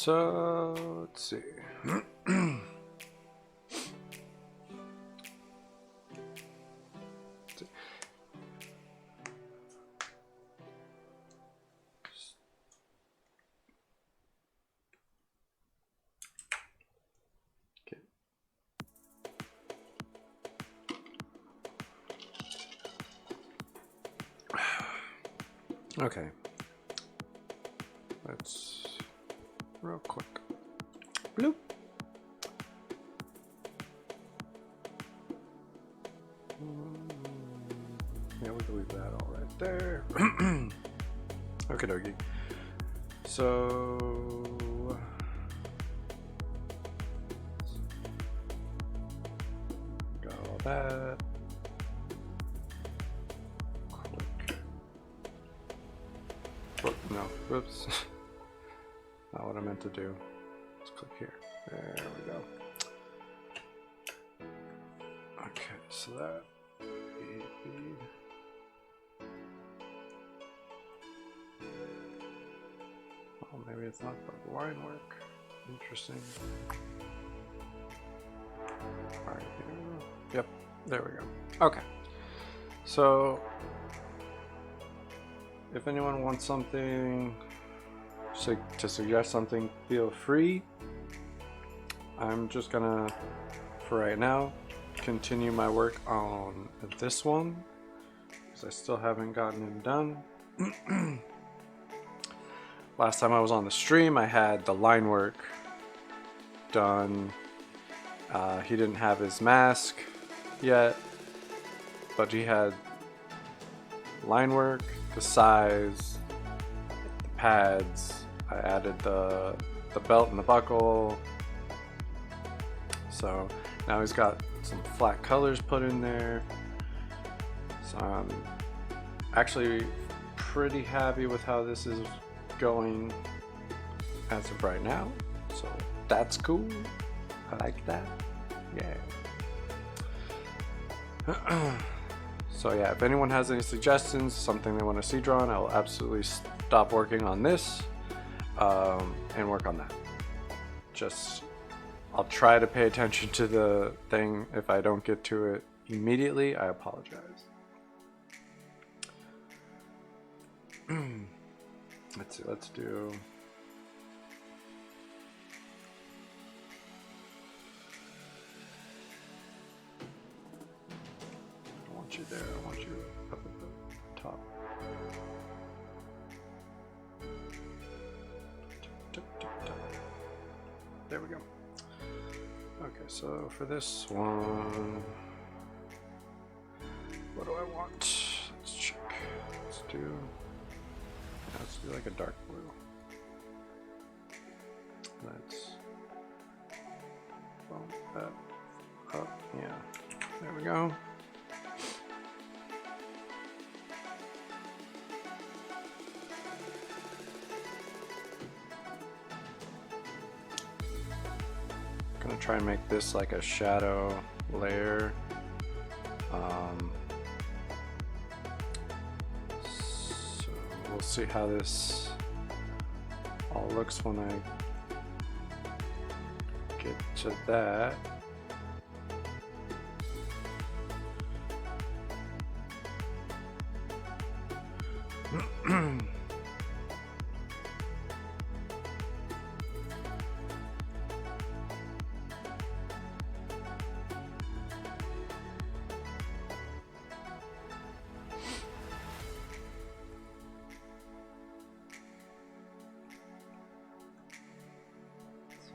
So let's see. Okay. Let's real quick. Bloop. Yeah, we can leave that all right there. Okie dokie. So got all that. Click. Whoop, no, whoops. Not what I meant to do. Let's click here. There we go. Okay, so that. Oh, maybe it's not the line work. Interesting. Alright, yep, there we go. Okay. So if anyone wants something to suggest something, feel free. I'm just gonna, for right now, continue my work on this one because I still haven't gotten it done. Last time I was on the stream, I had the line work done. He didn't have his mask yet, but he had line work, the size, the pads. I added the belt and the buckle. So now he's got some flat colors put in there. So I'm actually pretty happy with how this is going as of right now. So that's cool. I like that. Yeah. So yeah, if anyone has any suggestions, something they want to see drawn, I'll absolutely stop working on this and work on that. Just, I'll try to pay attention to the thing. If I don't get to it immediately, I apologize. Let's see, let's do... I want you there, I want you up at the top. There we go. Okay, so for this one, what do I want? Let's check. Let's do like a dark blue. Let's bump that up. Yeah, there we go. Gonna try and make this like a shadow layer. So we'll see how this all looks when I get to that.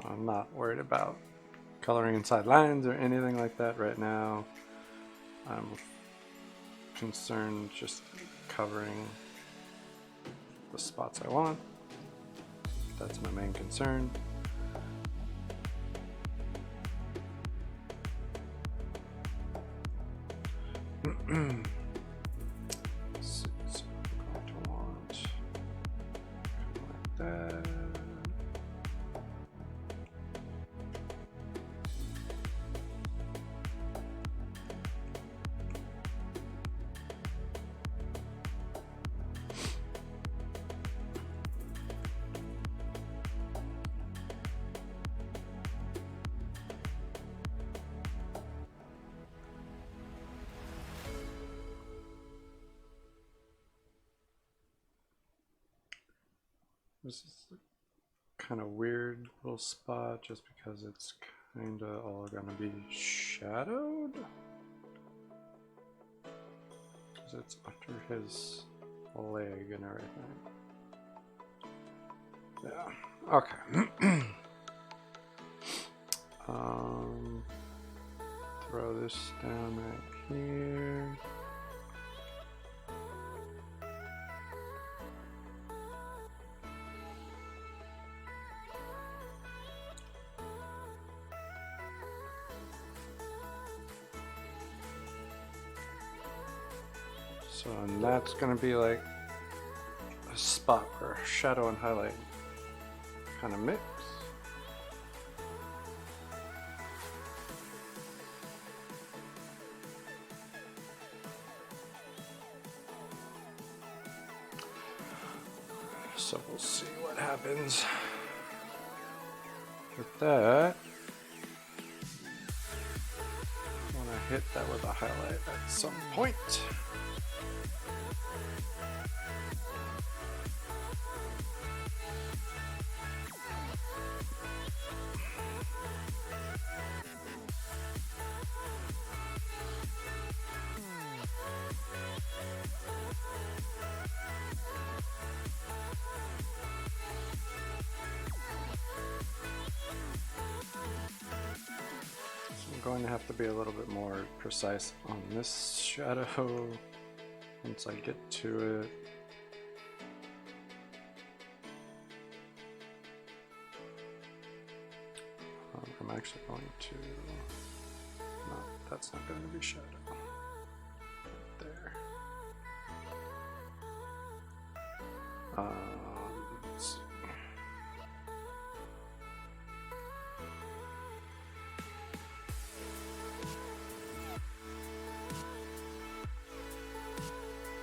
I'm not worried about coloring inside lines or anything like that right now. I'm concerned just covering the spots I want. That's my main concern. So I'm going to want like that. This is kind of weird little spot just because it's kind of all gonna be shadowed. Because it's under his leg and everything. Yeah, okay. Throw this down right here. So, and that's gonna be like a spot where shadow and highlight kind of mix. So we'll see what happens with that. I want to hit that with a highlight at some point. Going to have to be a little bit more precise on this shadow once I get to it. I'm actually going to, no, that's not going to be shadow. There. Let's see.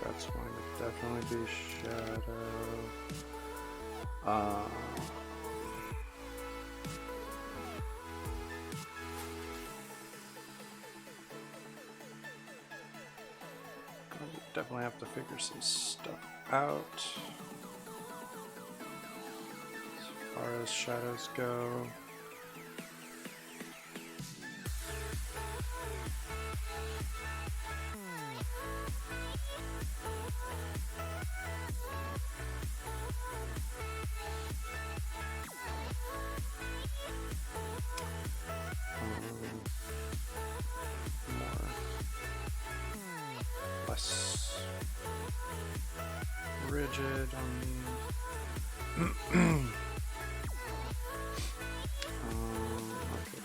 That's going to definitely be shadow. Definitely have to figure some stuff out as far as shadows go. Less rigid on the okay,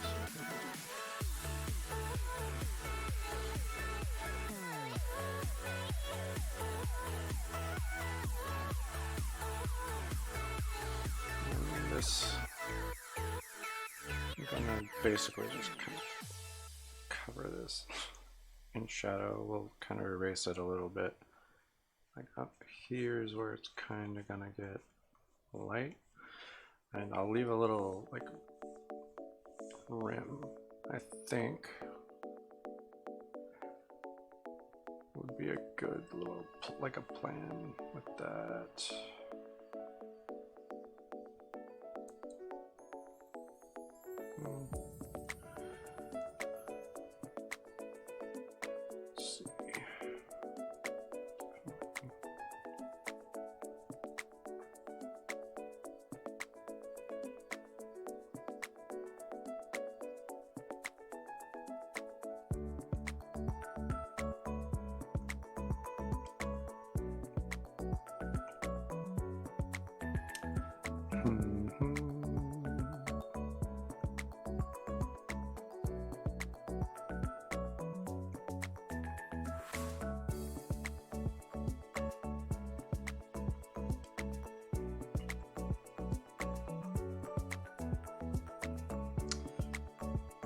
and this I'm gonna basically just kind of cover this in shadow. We'll kind of erase it a little bit. Like up here is where it's kind of gonna get light, and I'll leave a little like rim. I think would be a good little like a plan with that.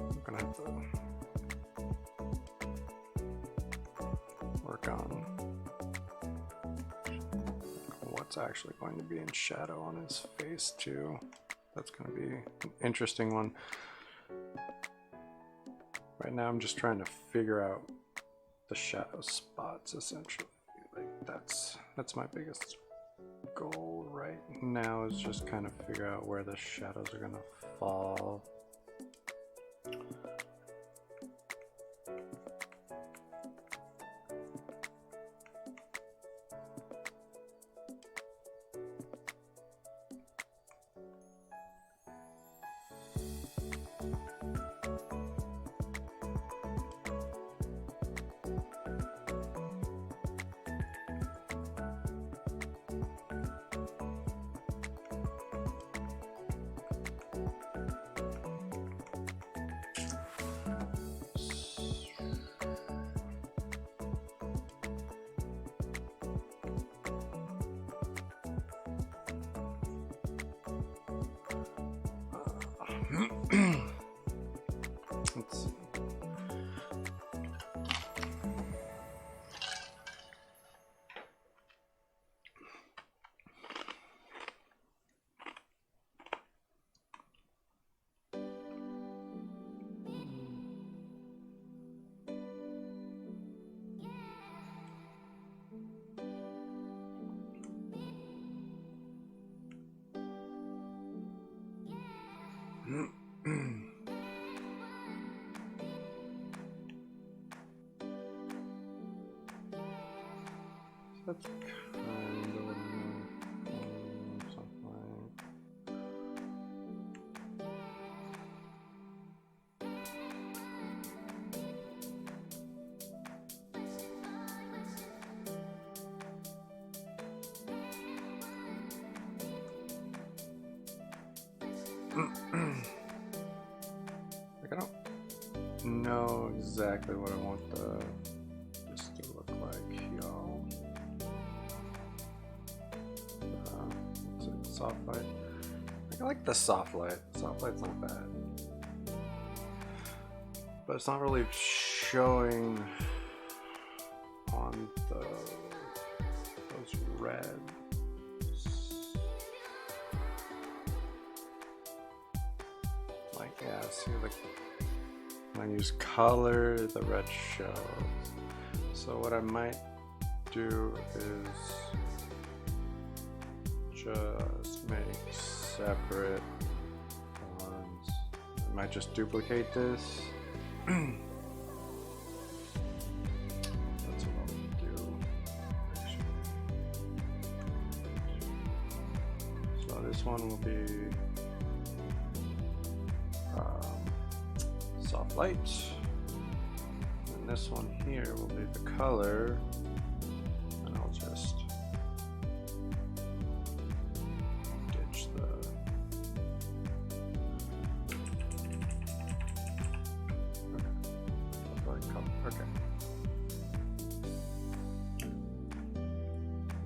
I'm gonna have to work on what's actually going to be in shadow on his face too. That's going to be an interesting one. Right now I'm just trying to figure out the shadow spots essentially. Like that's my biggest goal right now is just kind of figure out where the shadows are gonna fall. Let's see. That's kind of something like. Like I don't know exactly what I want this to look like, y'all. Soft light. I like the soft light. Soft light's not bad, but it's not really showing on those reds. Like, yeah, see, like when I use color, the red shows. So what I might do is just make separate ones. I might just duplicate this. That's what I'll do. So this one will be soft light, and this one here will be the color, and I'll just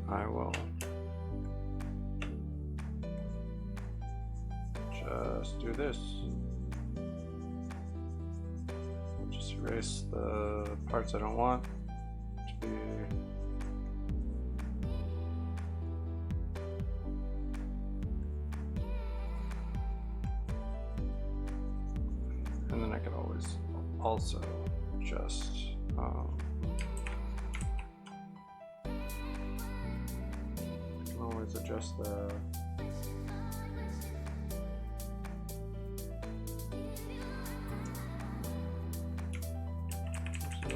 I will just do this. I'll just erase the parts I don't want to be. And then I can always also just adjust the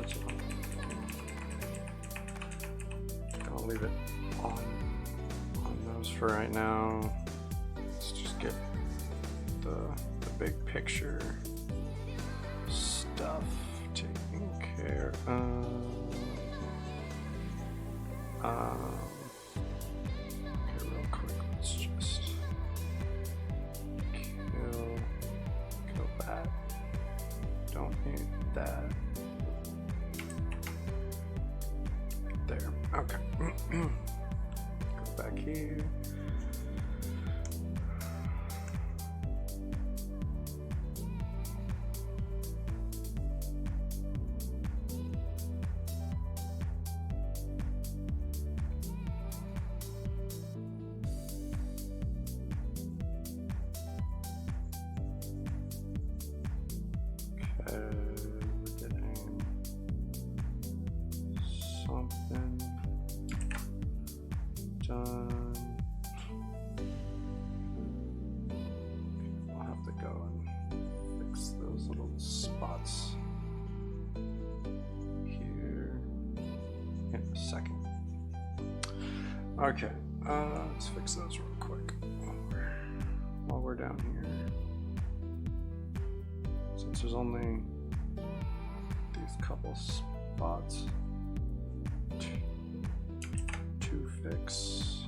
just gonna leave it on those for right now. Let's just get the big picture stuff taken care of. That there. Okay. Go back here. Something done. spots here in a second. Okay, let's fix those real quick while we're down here. Since there's only these couple spots to fix.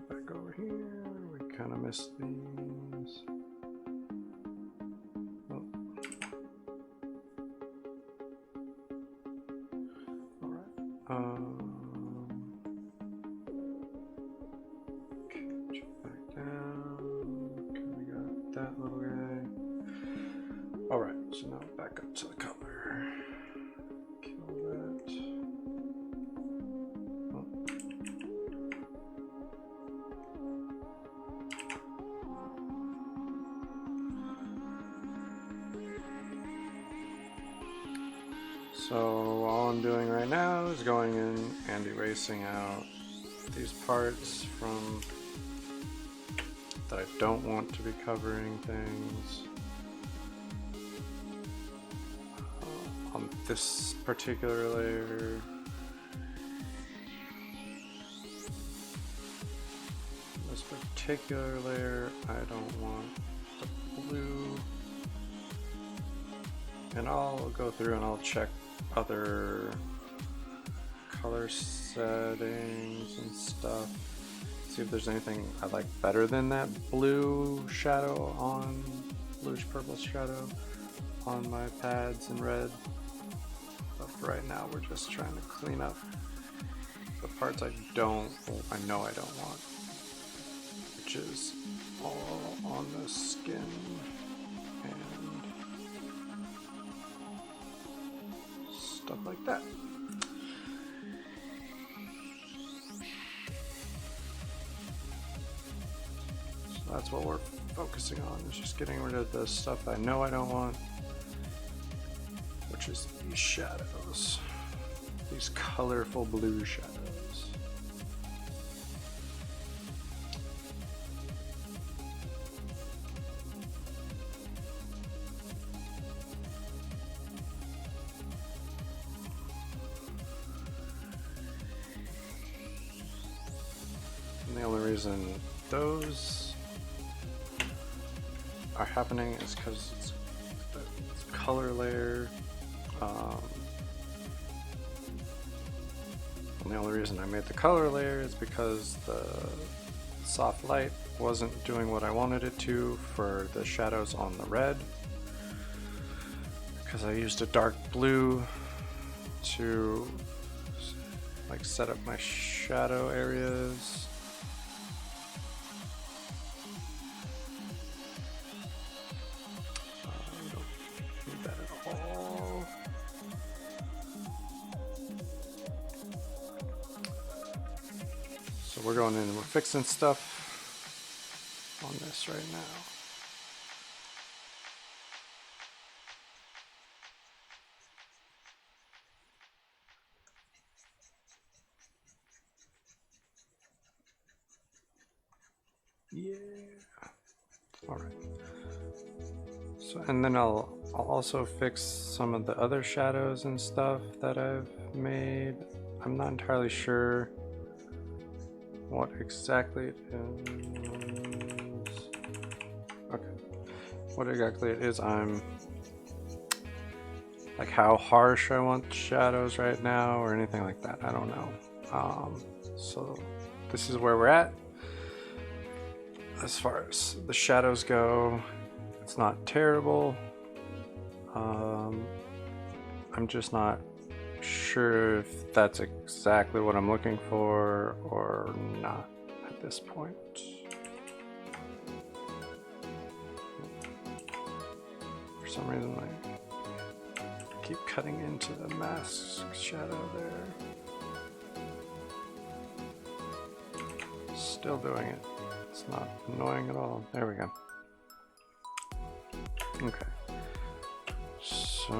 Back over here, we kind of missed these. Oh. All right. Okay, jump back down. Okay, we got that little guy. All right, so now back up to the color. Kill that. Oh. So all I'm doing right now is going in and erasing out these parts from that I don't want to be covering things. On this particular layer, this particular layer, I don't want the blue. And I'll go through and I'll check other color settings and stuff. See if there's anything I like better than that blue shadow on, bluish purple shadow on my pads in red. But for right now, we're just trying to clean up the parts I know I don't want, which is all on the skin and stuff like that. So that's what we're focusing on, is just getting rid of the stuff I know I don't want, which is these shadows, these colorful blue shadows. And the only reason those are happening is because it's the color layer. And the only reason I made the color layer is because the soft light wasn't doing what I wanted it to for the shadows on the red, because I used a dark blue to like set up my shadow areas. We don't need that at all. So we're going in and we're fixing stuff on this right now. Yeah. All right. So, and then I'll also fix some of the other shadows and stuff that I've made. I'm not entirely sure what exactly it is. Okay. What exactly it is, I'm like how harsh I want the shadows right now or anything like that. I don't know. So this is where we're at. As far as the shadows go, it's not terrible. I'm just not sure if that's exactly what I'm looking for or not at this point. For some reason, I keep cutting into the mask shadow there. Still doing it. It's not annoying at all. There we go. Okay. So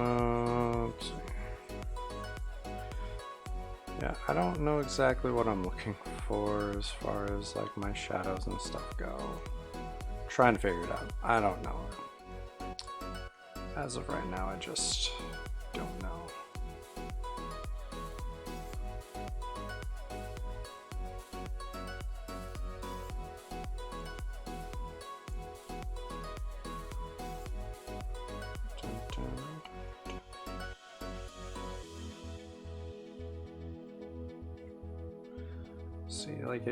let's see. Yeah, I don't know exactly what I'm looking for as far as like my shadows and stuff go. Trying to figure it out. I don't know. As of right now, I just don't know. See, like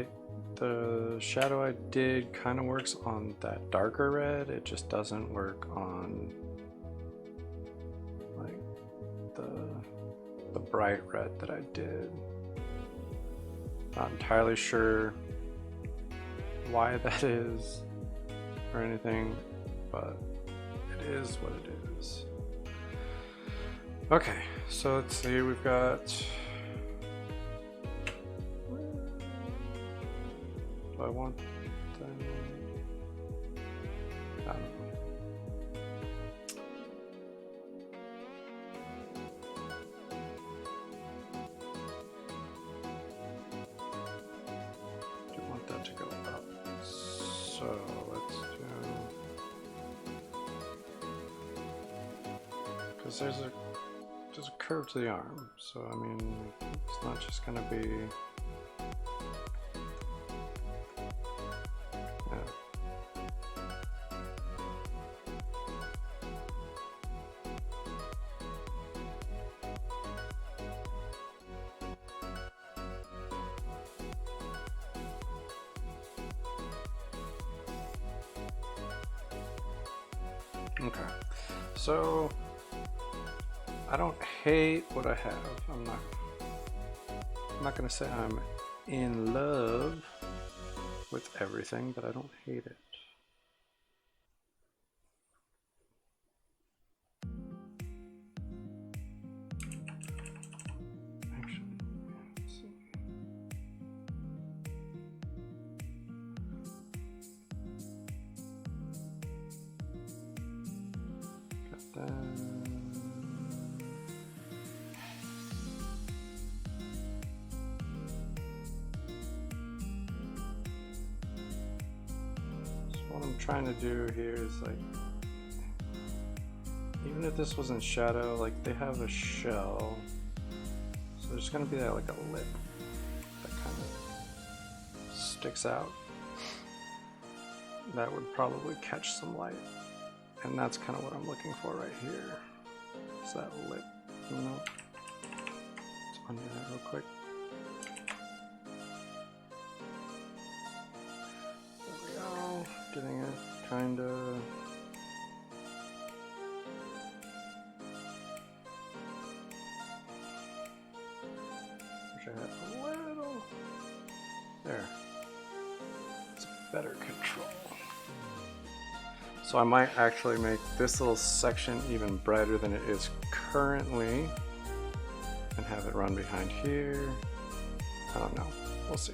the shadow I did kind of works on that darker red. It just doesn't work on like the bright red that I did. Not entirely sure why that is or anything, but it is what it is. Okay, so let's see, we've got, do I want them? I don't know. Do you want that to go up? So let's do, because there's a curve to the arm, so I mean, it's not just gonna be, yeah. Okay, so I don't hate what I have. I'm not gonna say I'm in love with everything, but I don't hate it. Actually, let's see. Got that. What I'm trying to do here is like, even if this wasn't shadow, like they have a shell, so there's gonna be that like a lip that kind of sticks out. That would probably catch some light, and that's kind of what I'm looking for right here. Is that lip, you know? Let's undo that real quick. Getting it kind of wish I had a little there. It's better control. So I might actually make this little section even brighter than it is currently and have it run behind here. I don't know. We'll see.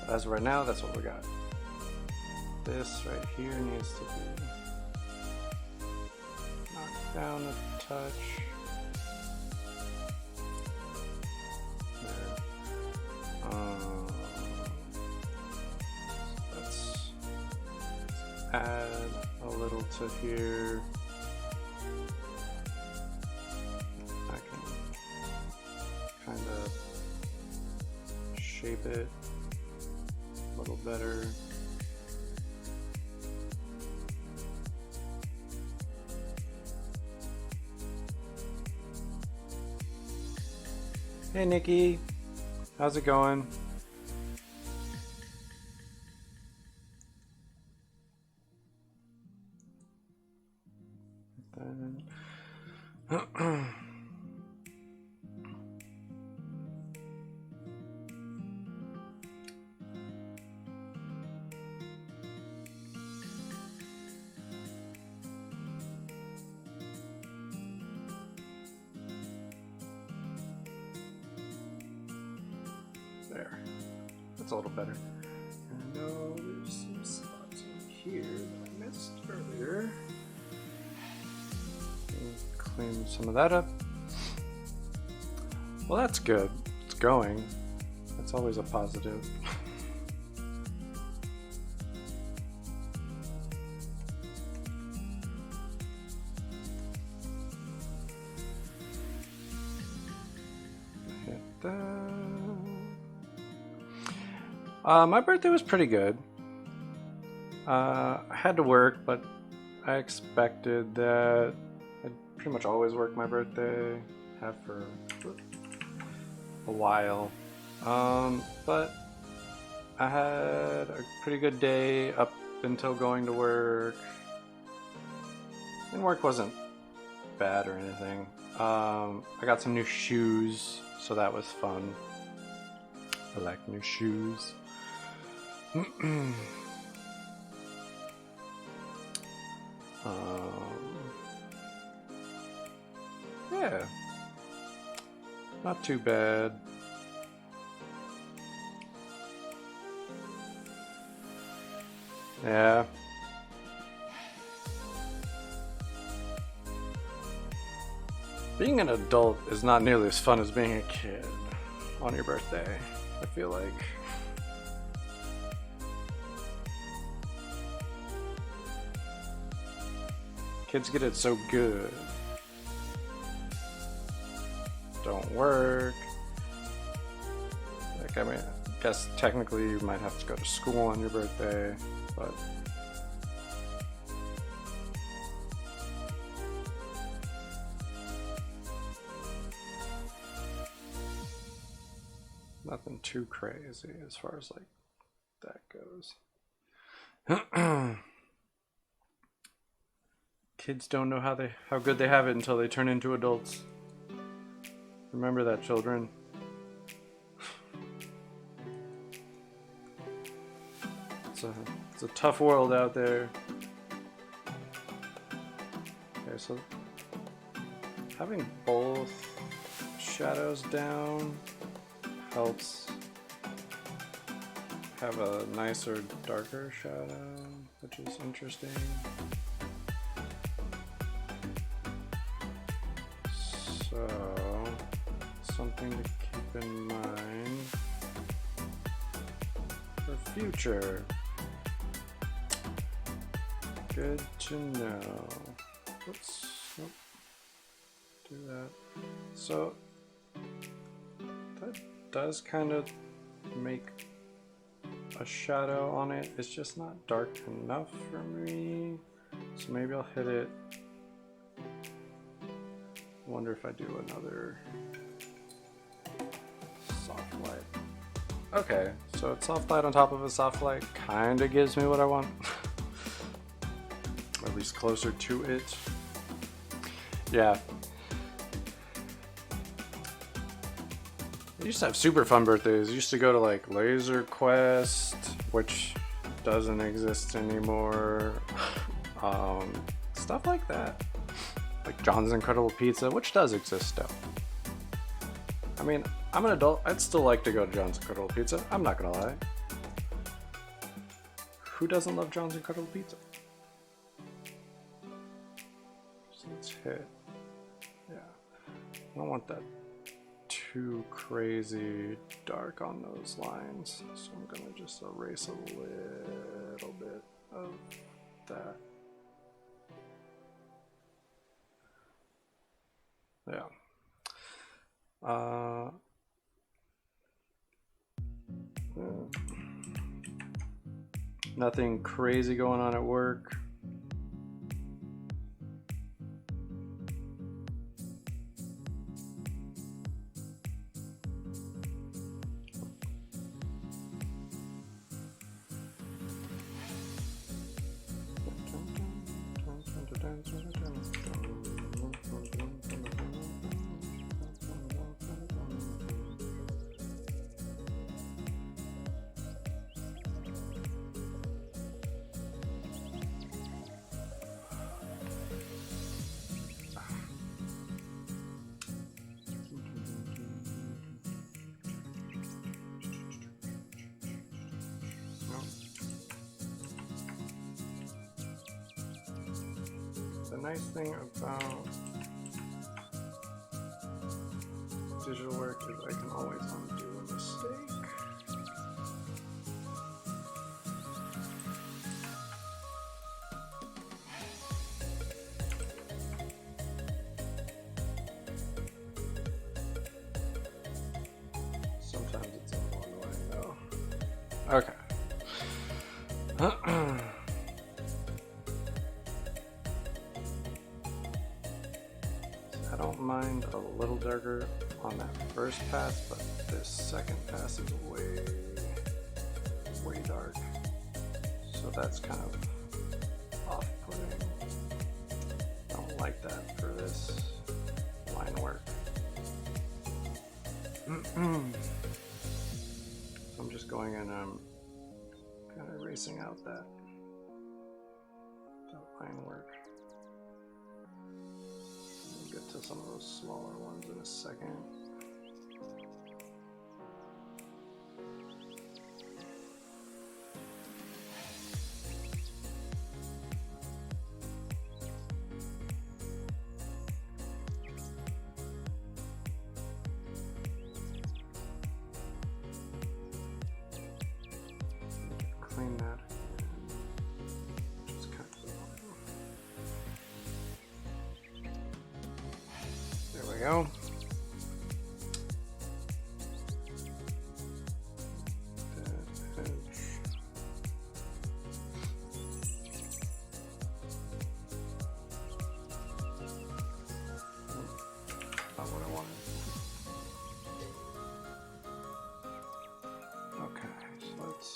But as of right now, that's what we got. This right here needs to be knocked down a touch. There. So let's add a little to here. I can kind of shape it a little better. Hey Nikki, how's it going? There, that's a little better. I know there's some spots in here that I missed earlier. Clean some of that up. Well, that's good. It's going. That's always a positive. My birthday was pretty good. I had to work, but I expected that. I pretty much always work my birthday. Have for a while. But I had a pretty good day up until going to work. And work wasn't bad or anything. I got some new shoes, so that was fun. I like new shoes. Yeah, not too bad. Yeah. Being an adult is not nearly as fun as being a kid on your birthday, I feel like. Kids get it so good. Don't work. Like, I mean, I guess technically you might have to go to school on your birthday, but nothing too crazy as far as like that goes. Kids don't know how good they have it until they turn into adults. Remember that, children. It's a tough world out there. Okay, so having both shadows down helps have a nicer, darker shadow, which is interesting. So, something to keep in mind for future. Good to know. Oops, nope. Do that. So, that does kind of make a shadow on it. It's just not dark enough for me. So maybe I'll hit it. Wonder if I do another soft light. Okay, so it's soft light on top of a soft light kind of gives me what I want. At least closer to it. Yeah. I used to have super fun birthdays. I used to go to like Laser Quest, which doesn't exist anymore. Stuff like that. Like John's Incredible Pizza, which does exist still. I mean, I'm an adult. I'd still like to go to John's Incredible Pizza. I'm not gonna lie. Who doesn't love John's Incredible Pizza? So let's hit. Yeah. I don't want that too crazy dark on those lines. So I'm gonna just erase a little bit of that. Yeah. Nothing crazy going on at work. The nice thing about digital work is I can always undo a mistake. Sometimes it's annoying though. Okay. I don't mind a little darker on that first pass, but this second pass is way dark. So that's kind of off-putting. I don't like that for this line work. So I'm just going in and kind of erasing out that line work. We'll get to some of those smaller ones in a second. Clean that. Just kind of. There we go. Not what I wanted. Okay, so let's.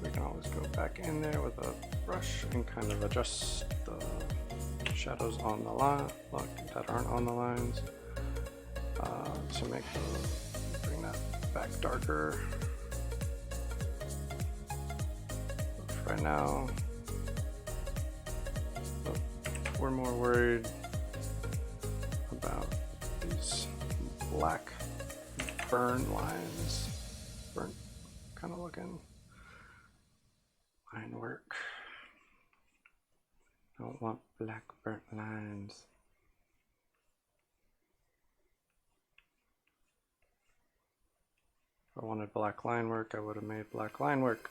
We can always go back in there with a brush and kind of adjust the shadows on the line, that aren't on the lines, to make bring that back darker. Right now, we're more worried about these black burn lines, burnt kind of looking. Line work. Don't want black burnt lines. If I wanted black line work, I would have made black line work.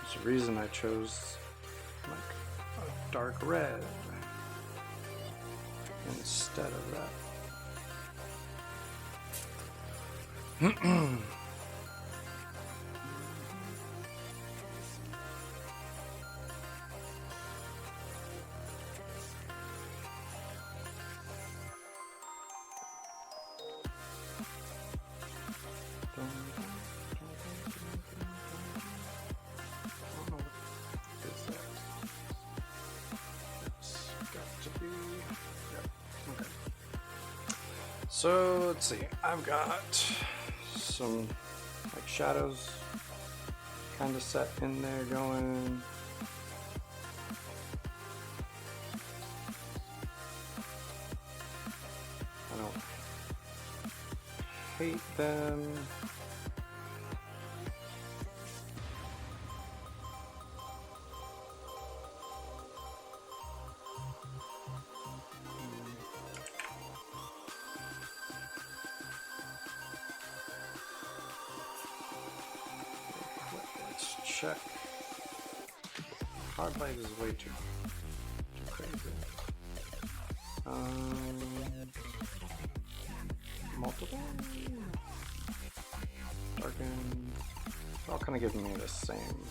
There's a reason I chose like a dark red instead of that. So let's see, I've got some like shadows kind of set in there going. I don't hate them. Check. Hard light is way too crazy. Multiple? Darken. They're all kind of giving me the same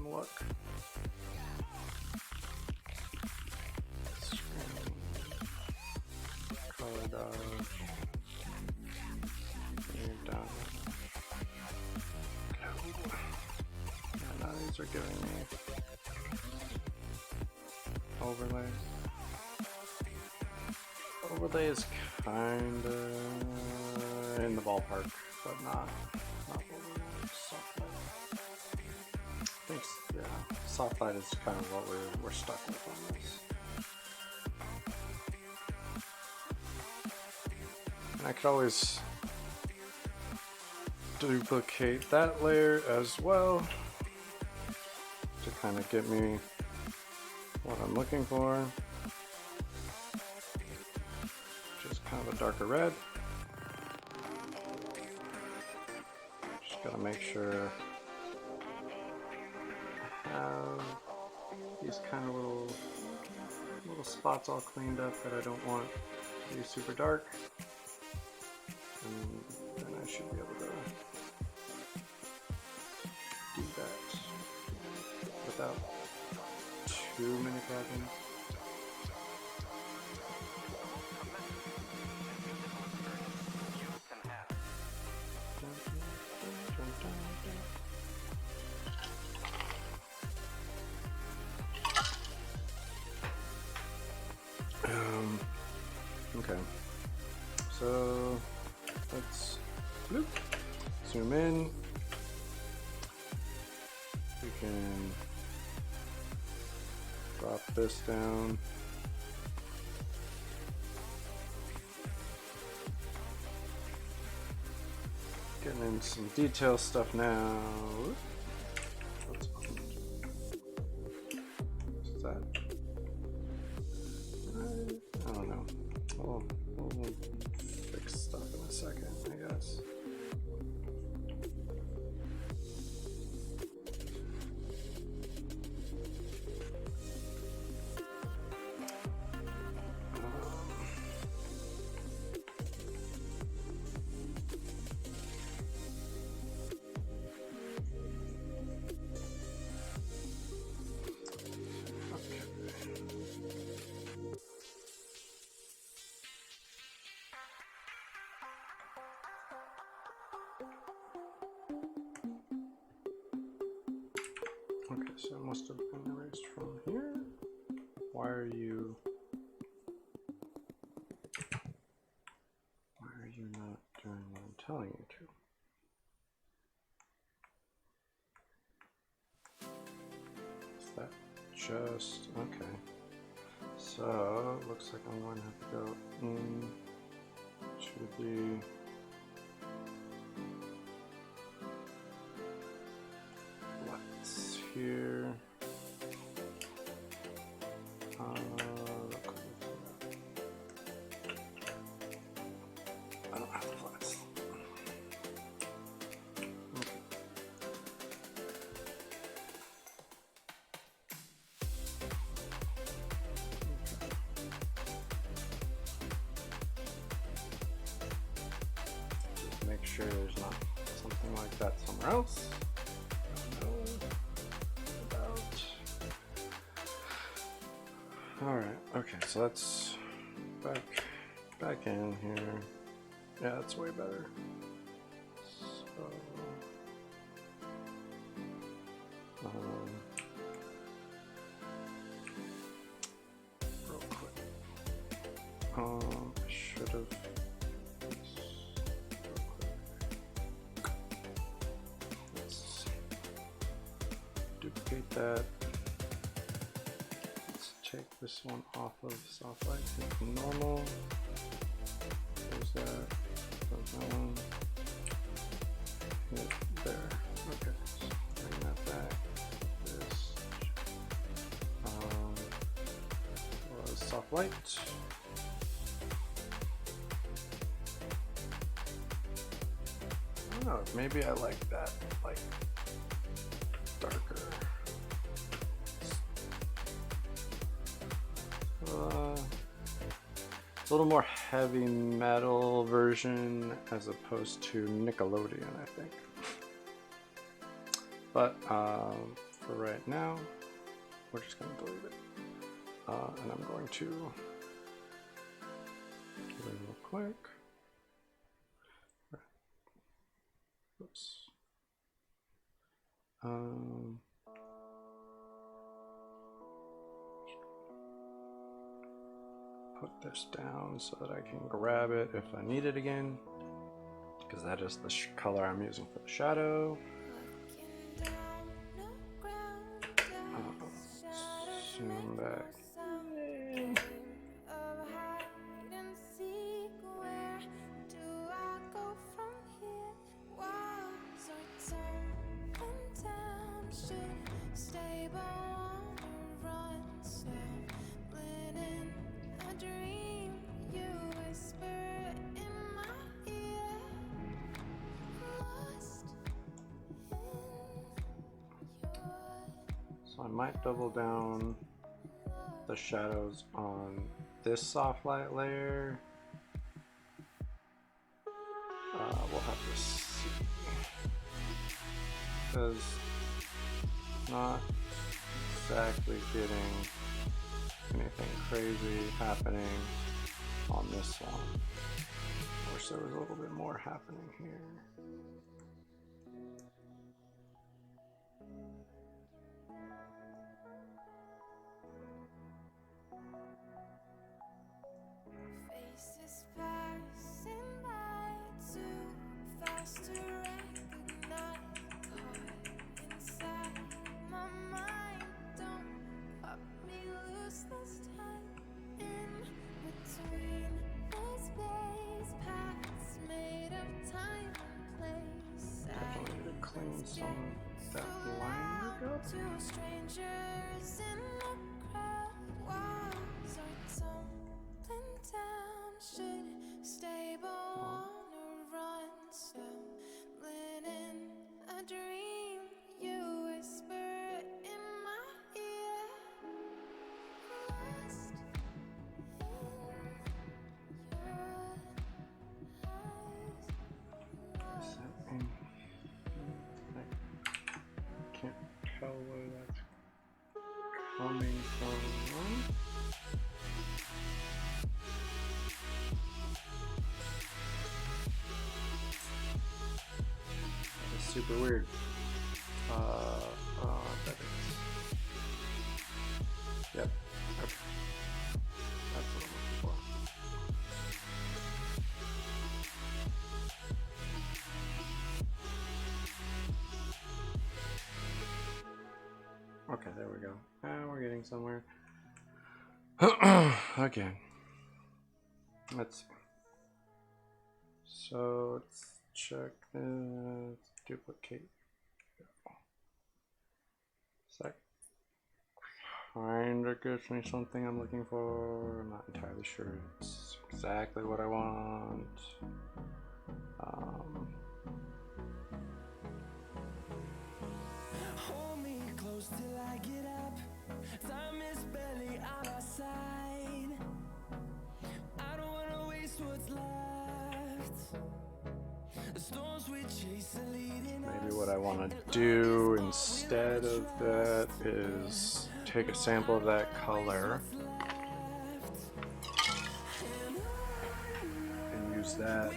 look. Screen. Color dodge. Bring it down. Yeah, now these are giving me overlay. overlay is kind of in the ballpark, but not overlay. Soft light. I think, yeah, soft light is kind of what we're stuck with on this. And I could always duplicate that layer as well to kind of get me what I'm looking for. Just kind of a darker red. Just gotta make sure I have these kind of little spots all cleaned up that I don't want to be super dark. And then I should be able to do that without too many problems. Okay, so let's zoom in. We can drop this down. Getting in some detail stuff now. What's that? I don't know. We'll fix stuff in a second, I guess. Okay, so it must have been erased from here. Why are you not doing what I'm telling you to? Is that just okay? So it looks like I'm going to have to go into the here. I don't have the flats. Okay. Just make sure there's not something like that somewhere else. Alright, okay, so that's back in here. Yeah, that's way better. So, real quick. I should have. Let's duplicate that. Take this one off of soft light, hit normal. There's that. There's that one. Hit there. Okay. So bring that back. This was soft light. I don't know. Maybe I like that, like darker. It's a little more heavy metal version as opposed to Nickelodeon, I think. But for right now, we're just going to delete it. And I'm going to do it real quick. Oops. put this down so that I can grab it if I need it again, because that is the color I'm using for the shadow. Zoom back. So I might double down the shadows on this soft light layer. We'll have to see, because not exactly getting anything crazy happening on this one. I wish there was a little bit more happening here. Clean some of that line up. Tell where that's coming from. That is super weird. That is. Yep. Okay. That's what I'm looking for. Okay, there we go. Now we're getting somewhere. Again. Let's see. So let's check this. Duplicate. Sec. Kinda gives me something I'm looking for. I'm not entirely sure it's exactly what I want. Till I get up, time is barely on our side. I don't wanna waste what's left. The storms we chase are leading us. Maybe what I want to do instead of that is take a sample of that color and use that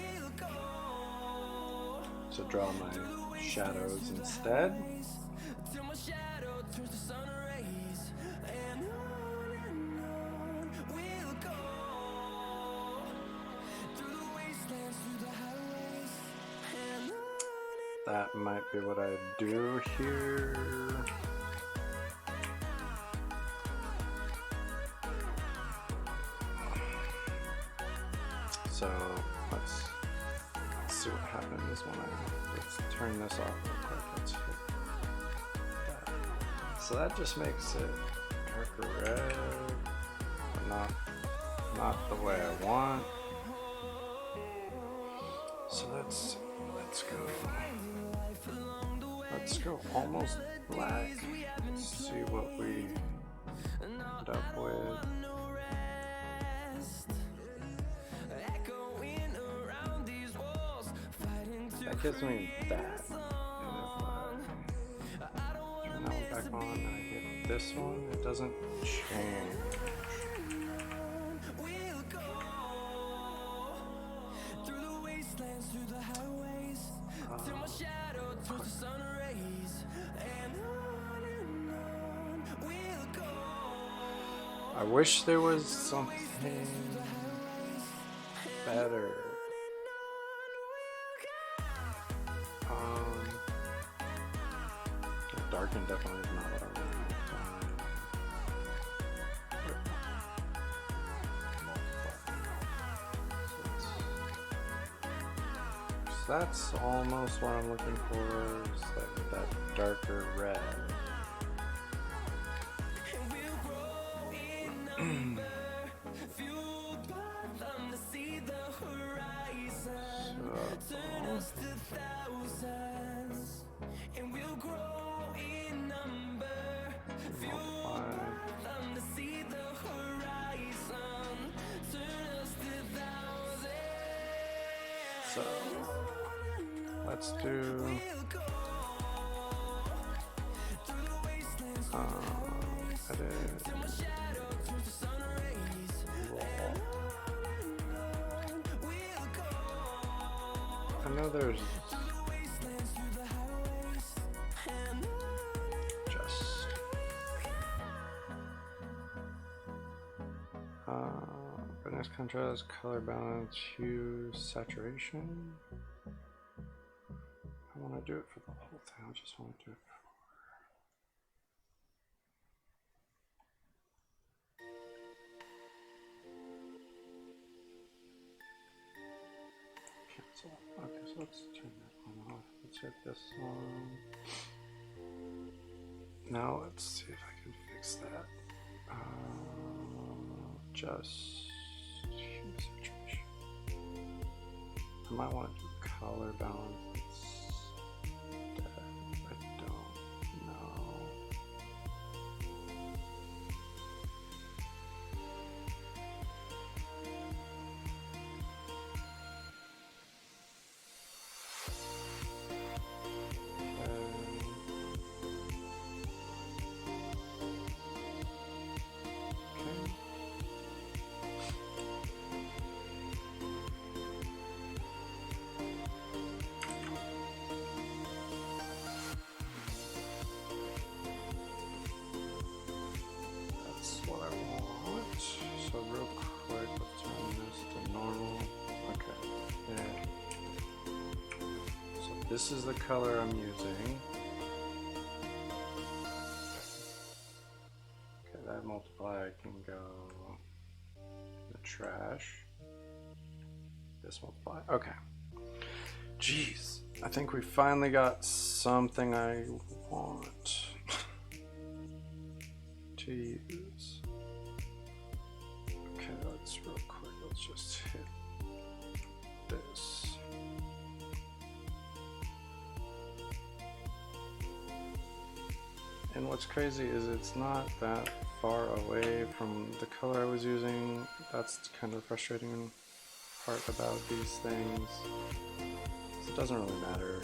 to draw my shadows instead. That might be what I do here. So let's see what happens when let's turn this off real quick. Let's hit that. So that just makes it darker red, but not the way I want. So let's go almost black. Let's see what we end up with. That gives me that. And if I turn that one back on and I hit this one, it doesn't change. I wish there was something better. Darken definitely is not what I want. So that's almost what I'm looking for, is that darker red. So let's do edit raw. I know there's just brightness, contrast, color balance, hue, saturation. I want to do it for the whole thing. I just want to do it cancel. Okay, so let's turn that one off. Let's hit this one. Now let's see if I can fix that. Just hue saturation. I might want to do color balance. I don't know. So real quick, let's turn this to normal. Okay, yeah. So this is the color I'm using. Okay, that multiply can go in the trash. This multiply, okay. Jeez, I think we finally got something I want to use. Okay, let's real quick, let's just hit this. And what's crazy is it's not that far away from the color I was using. That's kind of the frustrating part about these things. So it doesn't really matter.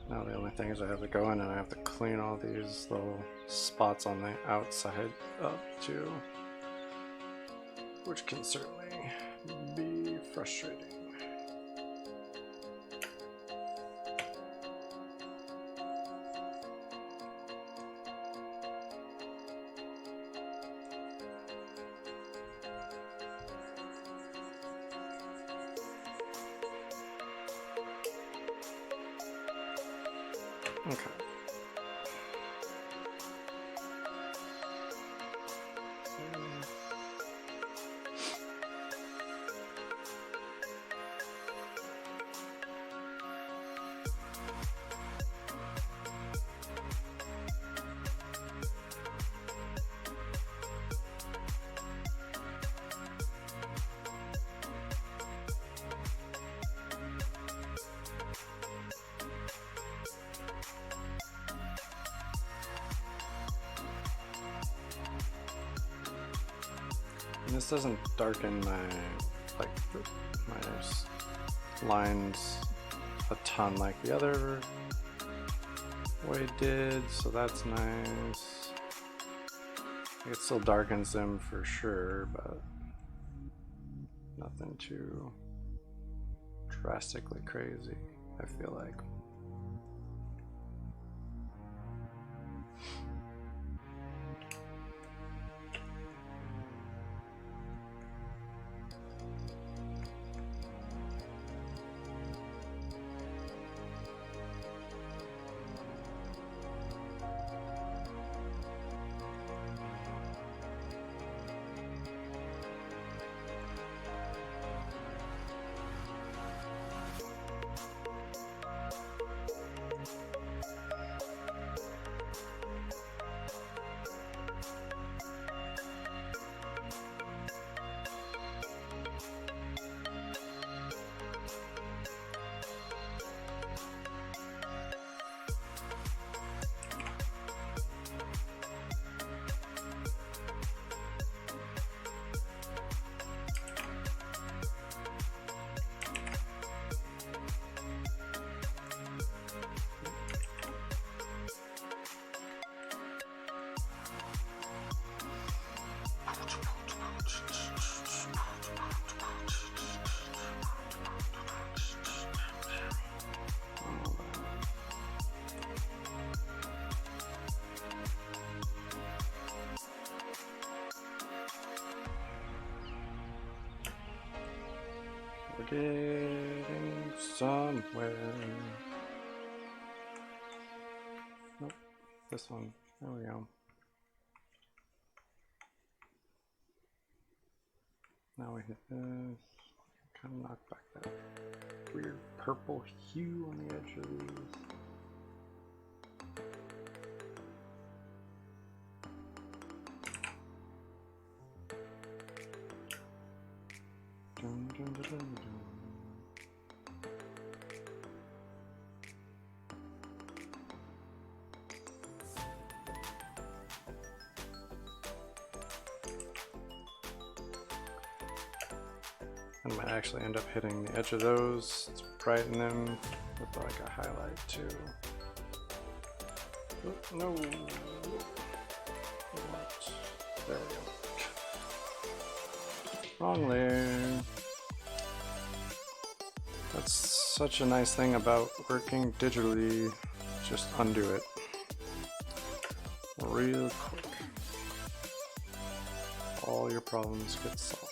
Now the only thing is I have to go in and I have to clean all these little spots on the outside up too, which can certainly be frustrating. Okay. this doesn't darken my lines a ton like the other way it did, so that's nice. It still darkens them for sure, but nothing too drastically crazy, I feel like. We're getting somewhere. Nope, this one. There we go. Now we hit this. Kind of knock back that weird purple hue on the edge of these. Dun, dun, dun, dun, dun. I might actually end up hitting the edge of those to brighten them with like a highlight too. Oh, no. What? There we go. Wrong layer. That's such a nice thing about working digitally. Just undo it real quick. All your problems get solved.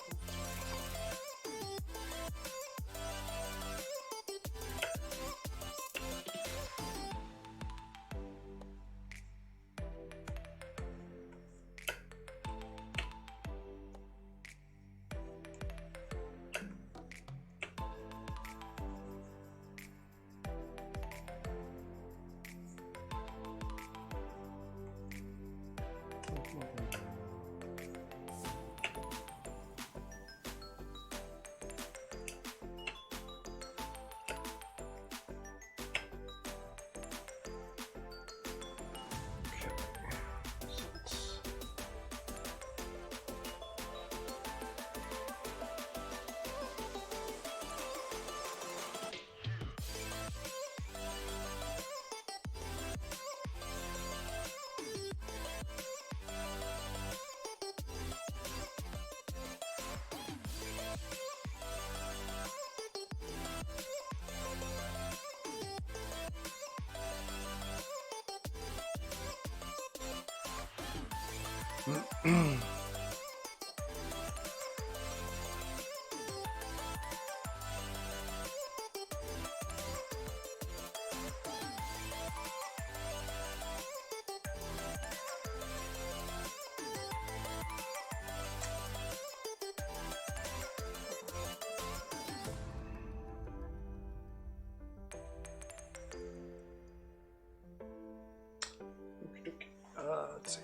Let's see.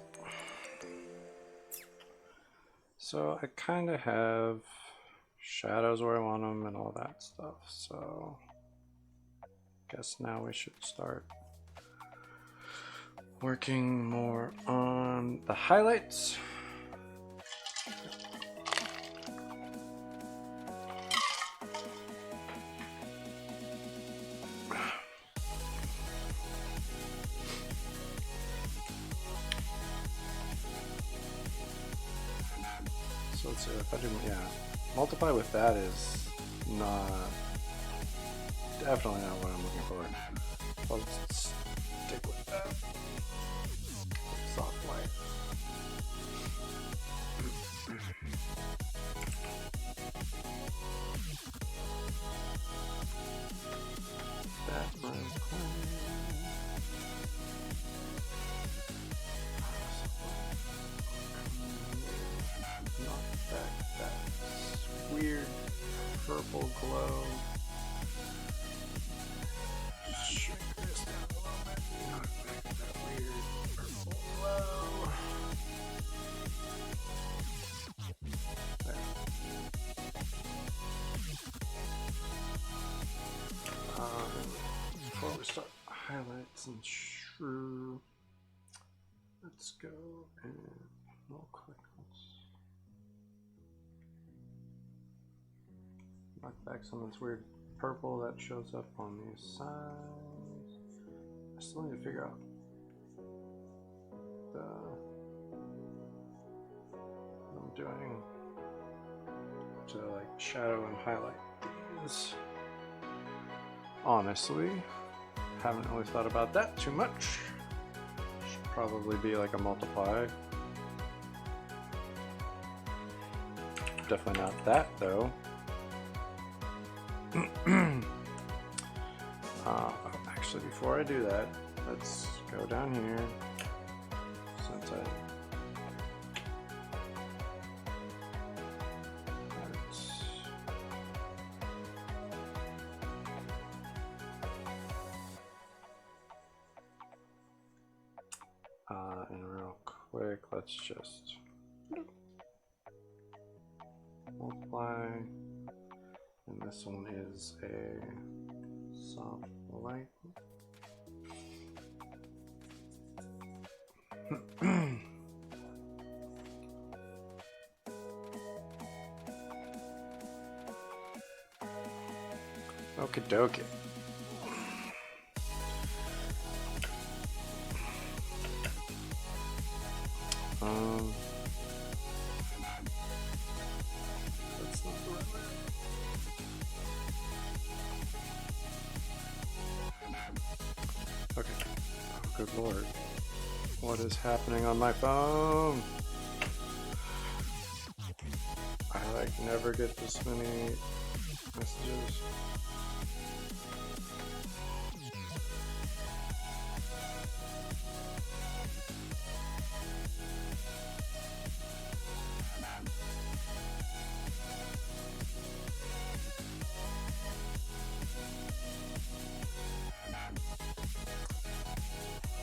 So I kind of have shadows where I want them and all that stuff. So guess now we should start working more on the highlights. So if I do, yeah, multiply with that is not, definitely not what I'm looking for. I'll just stick with that. Soft light. That runs not that weird purple glow. Shrink this down a little bit. Not back that weird purple glow. There. Before we start highlights and shrew, let's go and real quick. Knock back some of this weird purple that shows up on these sides. I still need to figure out what I'm doing to like shadow and highlight these. Honestly, haven't really thought about that too much. Should probably be like a multiply. Definitely not that though. Actually, before I do that, let's go down here. Since and real quick, let's just multiply. And this one is a soft light. Okie dokie. That's not the right way. Okay. Oh, good lord. What is happening on my phone? I like never get this many messages.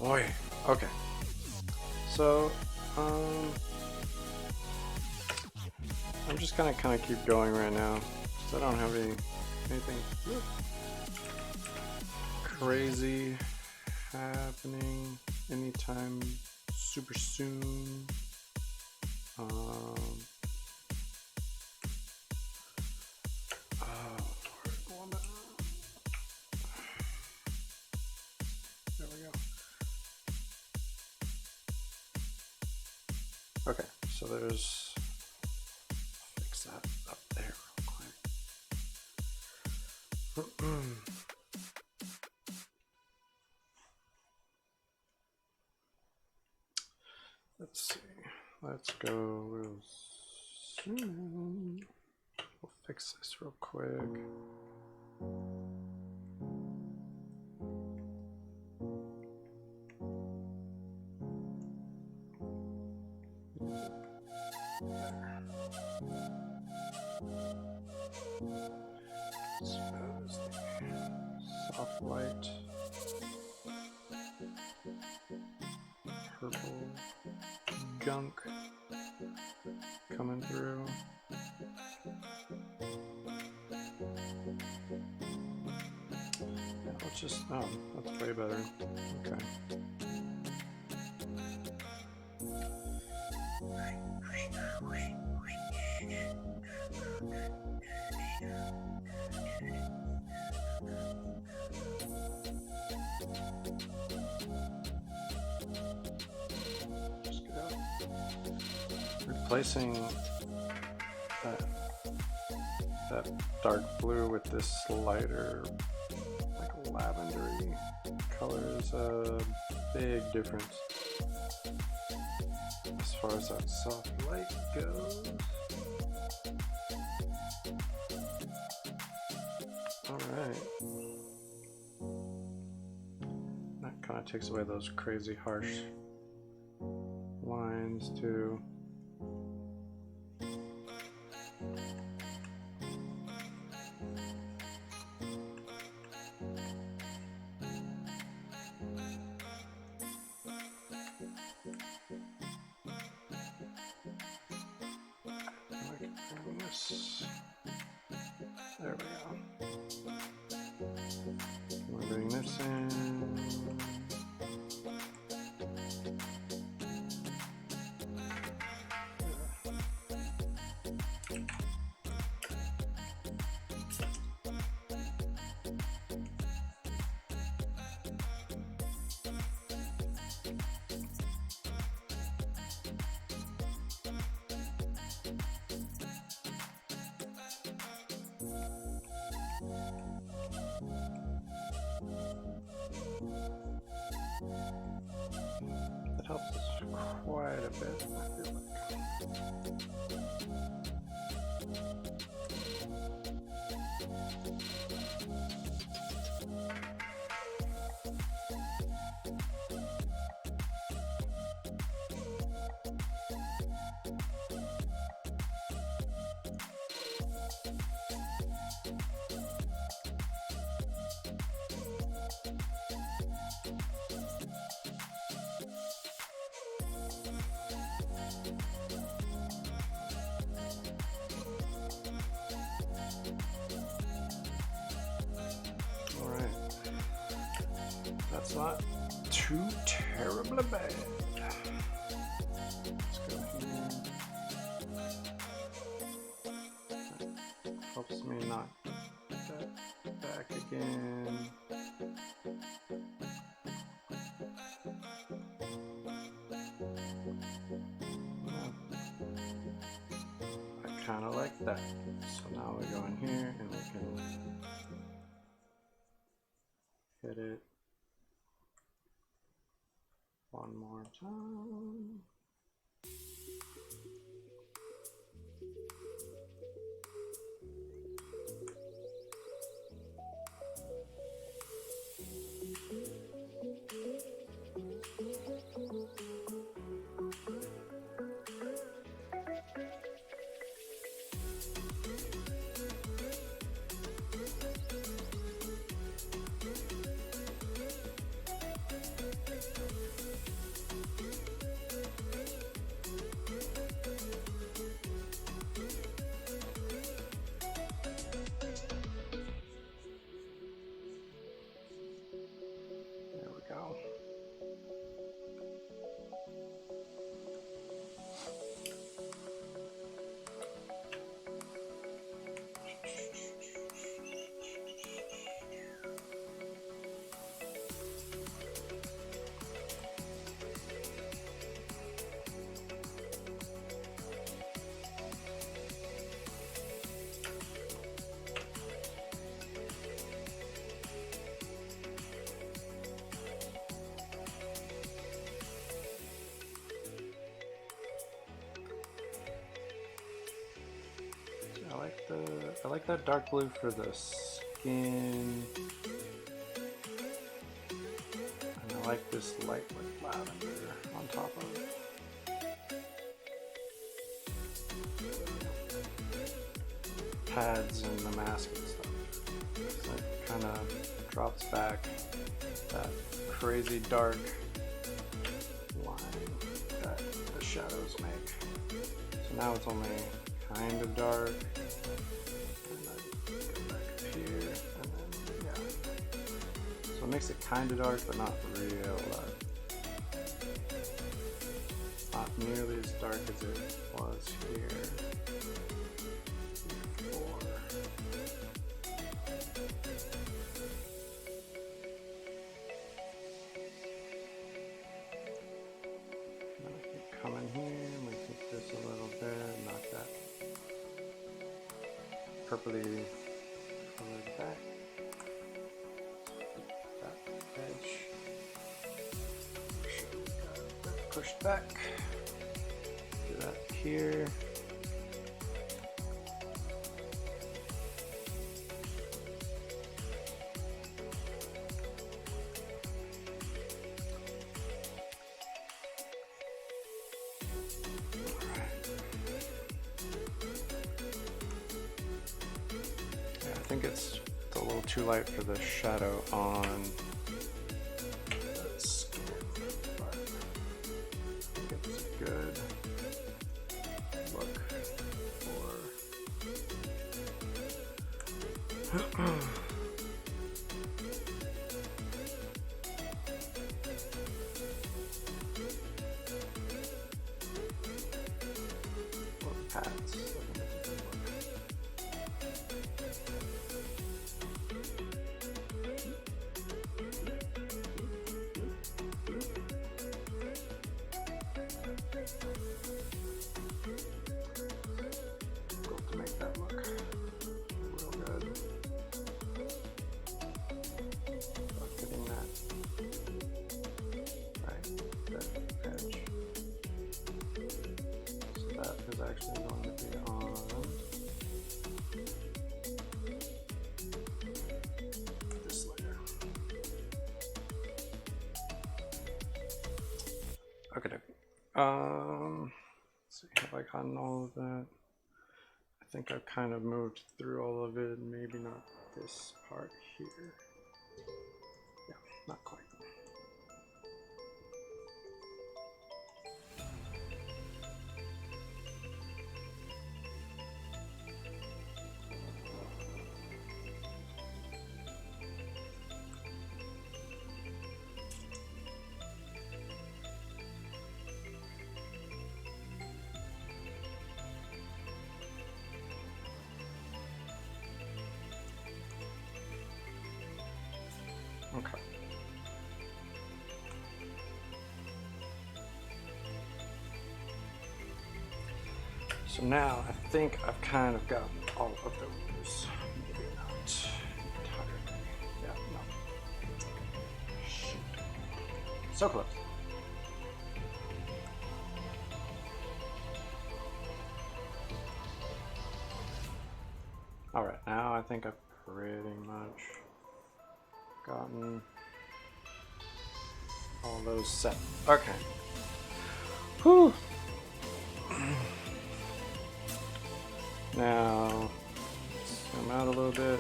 Boy, okay. So, I'm just gonna kind of keep going right now, because I don't have anything crazy happening anytime super soon. There we go. Okay, so there's, fix that up there real quick. Let's see, let's go real soon. We'll fix this real quick. Soft light, purple gunk coming through. Let's just, oh, that's way better. Okay. Replacing dark blue with this lighter, like lavendery color is a big difference as far as that soft light goes. Alright. That kind of takes away those crazy harsh lines too. There we go. We're doing this in. That helps us quite a bit, I feel like. That's not too terribly bad. Let's go here. That helps me knock that back again. I kind of like that. So now we go in here and we can hit it one more time. I like that dark blue for the skin, and I like this light with lavender on top of it. Pads and the mask and stuff. So it kind of drops back that crazy dark line that the shadows make. So now it's only kind of dark. So it makes it kind of dark, but not real dark. Not nearly as dark as it was here before. Now we can come in here and we take this a little bit, knock that purpley pushed back. Do that here. I think it's a little too light for the shadow on that skin, but I think it's a good look for pads. To make that look real good. About getting that right, that edge. So that is actually going to be on this layer. Okay. Let's see, have I gotten all of that? I think I've kind of moved through all of it, maybe not this part here. Yeah, not quite. Okay. So now I think I've kind of got all of those. Maybe not entirely. Yeah, no. Shoot. So close. All right, now I think I've pretty much gotten all those set. Okay. Whew. Now, zoom out a little bit.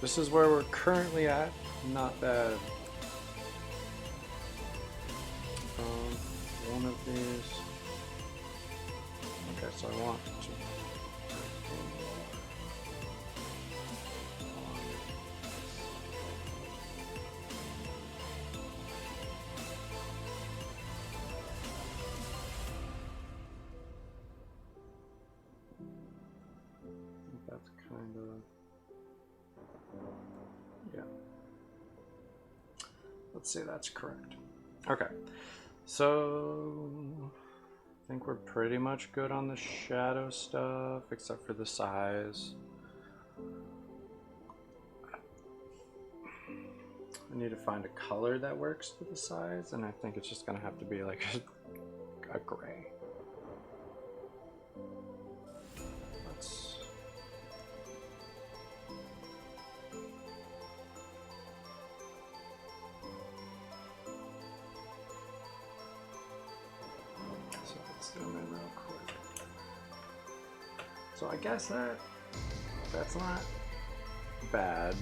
This is where we're currently at. Not bad. One of these. Okay, so I want to. That's kind of, yeah. Let's say that's correct. Okay, so I think we're pretty much good on the shadow stuff, except for the size. I need to find a color that works for the size, and I think it's just gonna have to be like a gray. So I guess that's not bad.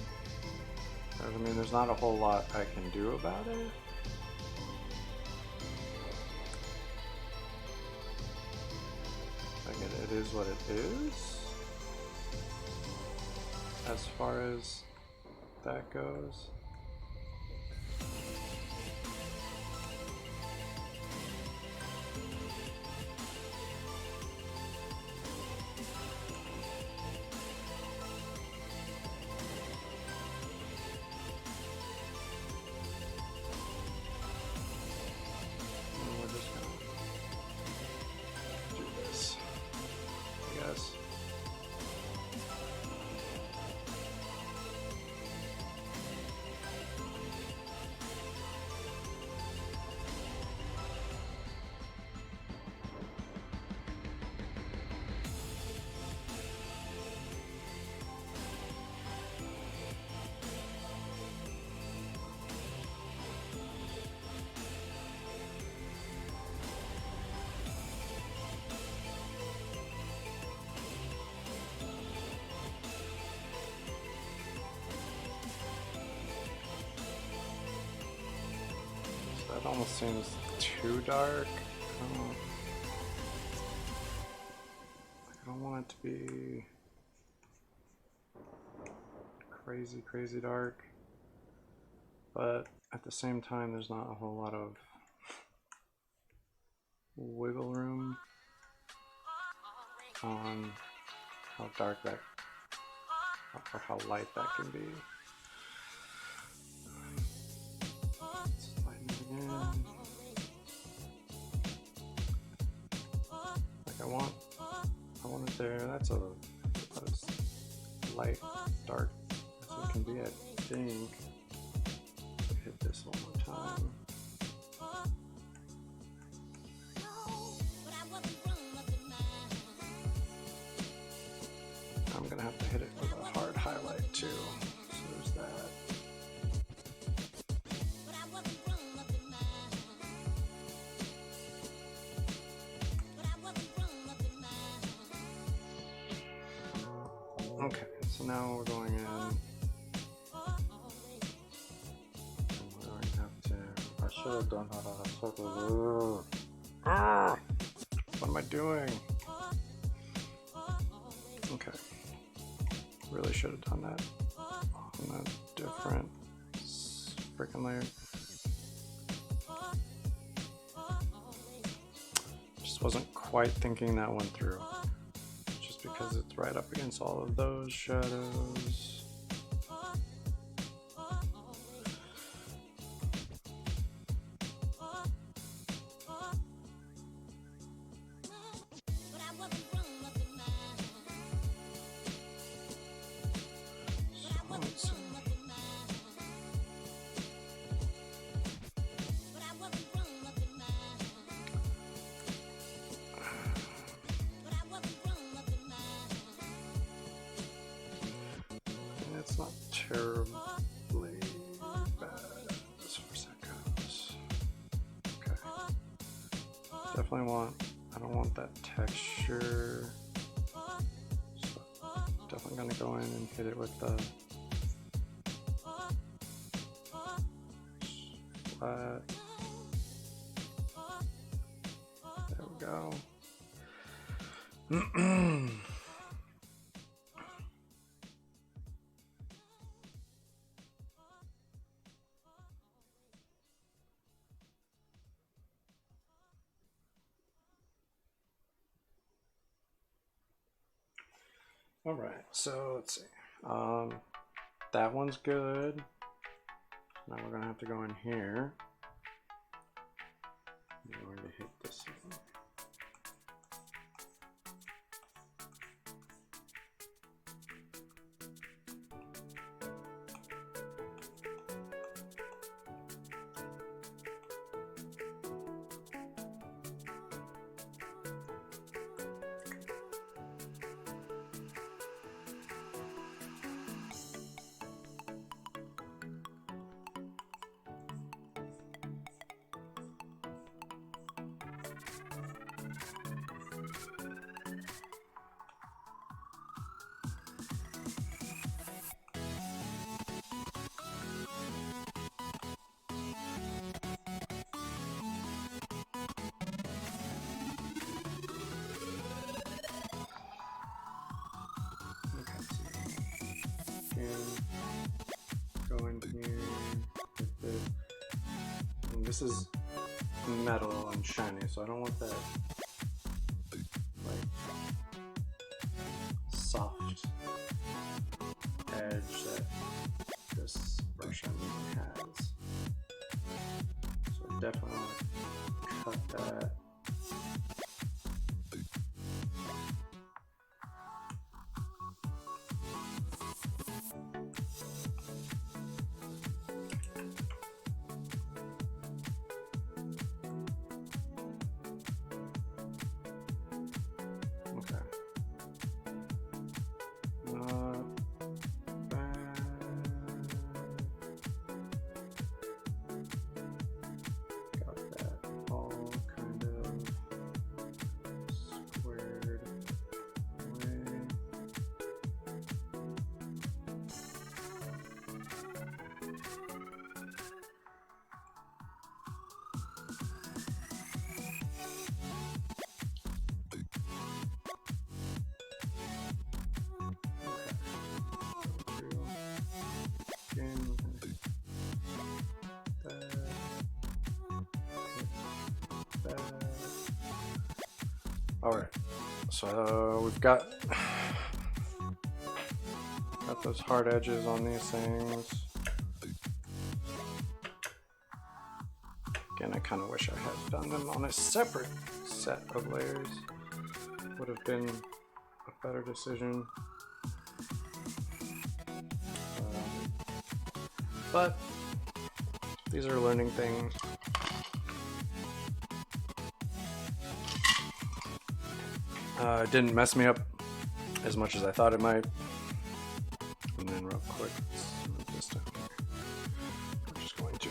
I mean, there's not a whole lot I can do about it. Like it is what it is. As far as that goes. That almost seems too dark. I don't want it to be crazy, crazy dark. But at the same time, there's not a whole lot of wiggle room on how dark that, or how light that can be. Let's lighten it again. Like I want it there. That's about as light, dark as it can be, I think. Hit this one more time. I'm gonna have to hit it with a hard highlight too. So there's that. Okay, so now we're going in. I should have done that on a circle. What am I doing? Okay. Really should have done that on a different freaking layer. Just wasn't quite thinking that one through. Just because it's right up against all of those shadows. It's not terribly bad as far as that goes. Okay. Definitely I don't want that texture. So definitely gonna go in and hit it with the flat. There we go. All right, so let's see. That one's good. Now we're gonna have to go in here. We're going to hit this one. Go in here with it. And this is metal and shiny, so I don't want that like soft edge that this Russian has. So I definitely want to cut that. All right, so we've got those hard edges on these things. Again, I kind of wish I had done them on a separate set of layers. Would have been a better decision. But these are learning things. It didn't mess me up as much as I thought it might. And then real quick, let's move this down here. I'm just going to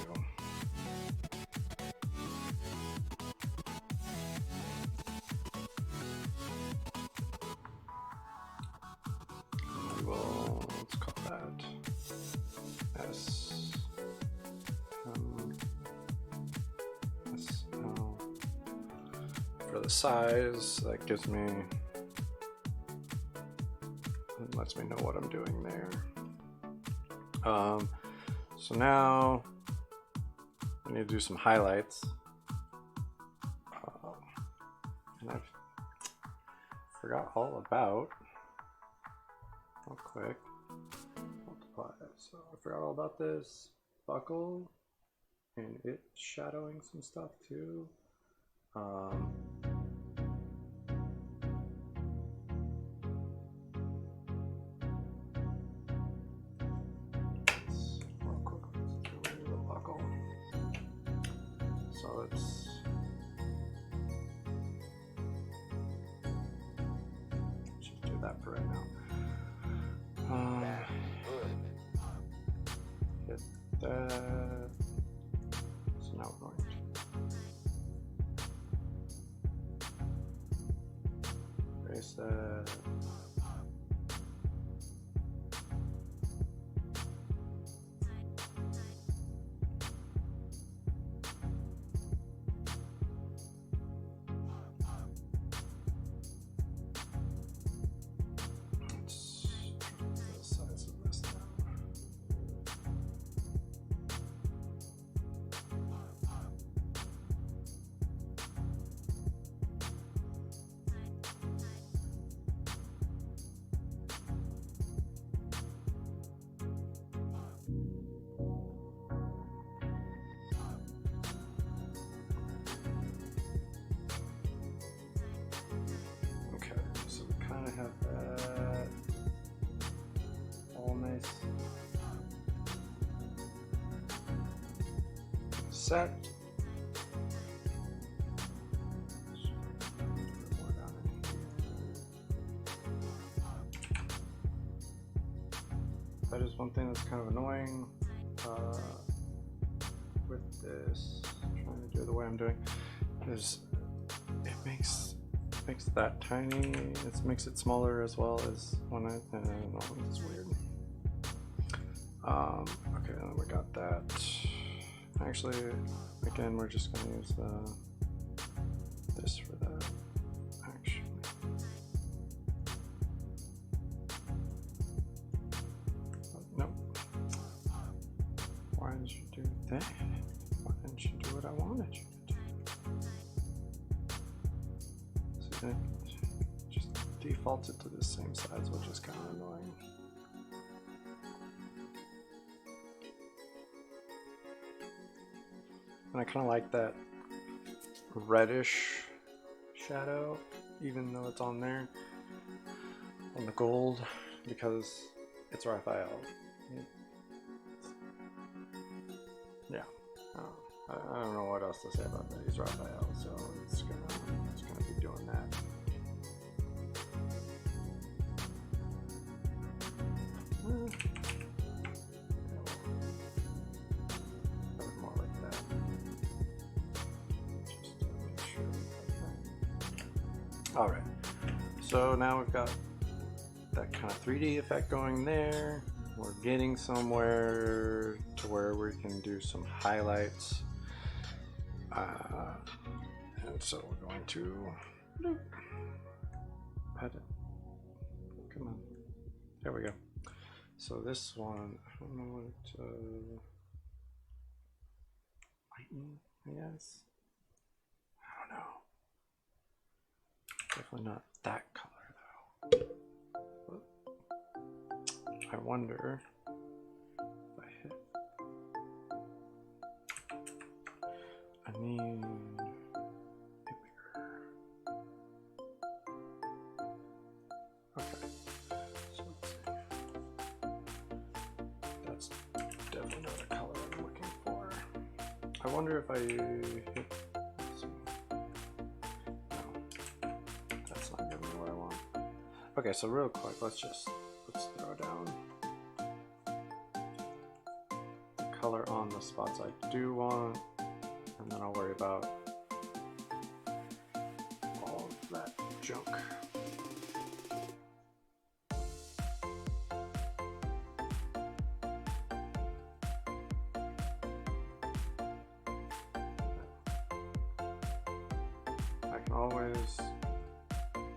we will, let's call that S L. For the size, that gives me, it lets me know what I'm doing there. So now I need to do some highlights. And I forgot all about, real quick, multiply. So I forgot all about this buckle and it shadowing some stuff too. Real quick, let's do the buckle. So let's just do that for right now. Hit that. So now we're going to erase that. Have that all nice set. That is one thing that's kind of annoying with this, trying to do it the way I'm doing, is it makes that tiny, it makes it smaller as well as when I don't know, it's weird. Okay, then we got that. Actually, again, we're just gonna use this for that. Actually, nope. Why didn't you do that? Why didn't you do what I wanted you to do? So it just defaulted to the same size, which is kind of annoying. And I kind of like that reddish shadow, even though it's on there, on the gold, because it's Raphael. Yeah, I don't know what else to say about that. He's Raphael, so it's gonna be doing that. More like that. Just to make sure. All right. So now we've got that kind of 3D effect going there. We're getting somewhere to where we can do some highlights. And so we're going to edit. Come on. There we go. So this one, I don't know what lighten, I guess. I don't know. Definitely not that color though. I wonder if I hit. I need it bigger. Okay, so let's see. That's definitely not a color I'm looking for. I wonder if I hit. Let's see. No, that's not giving me what I want. Okay, so real quick, let's throw down the color on the spots I do want, and then I'll worry about all of that junk. I can always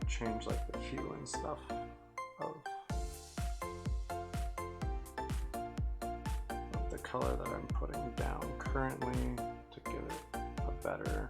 change like the hue and stuff of the color that I'm putting down currently to give it a better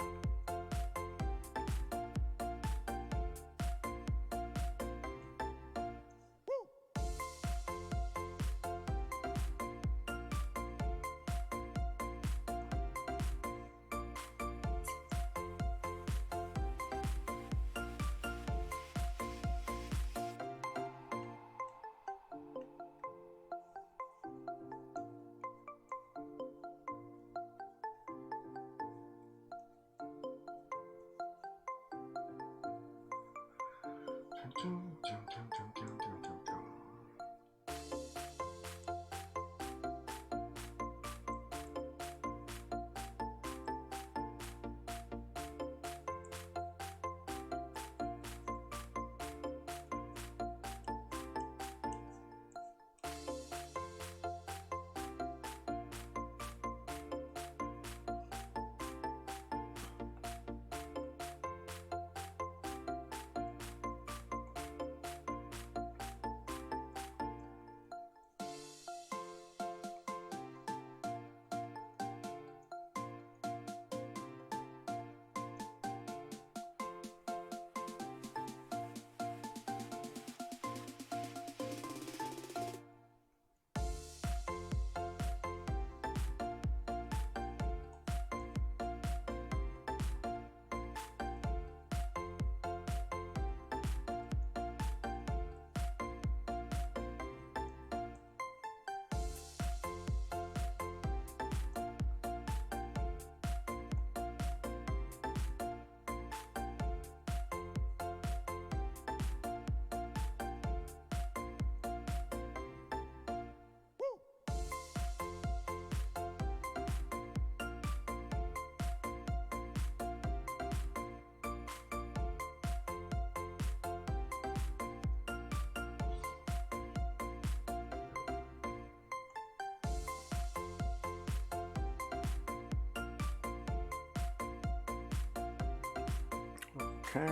Okay.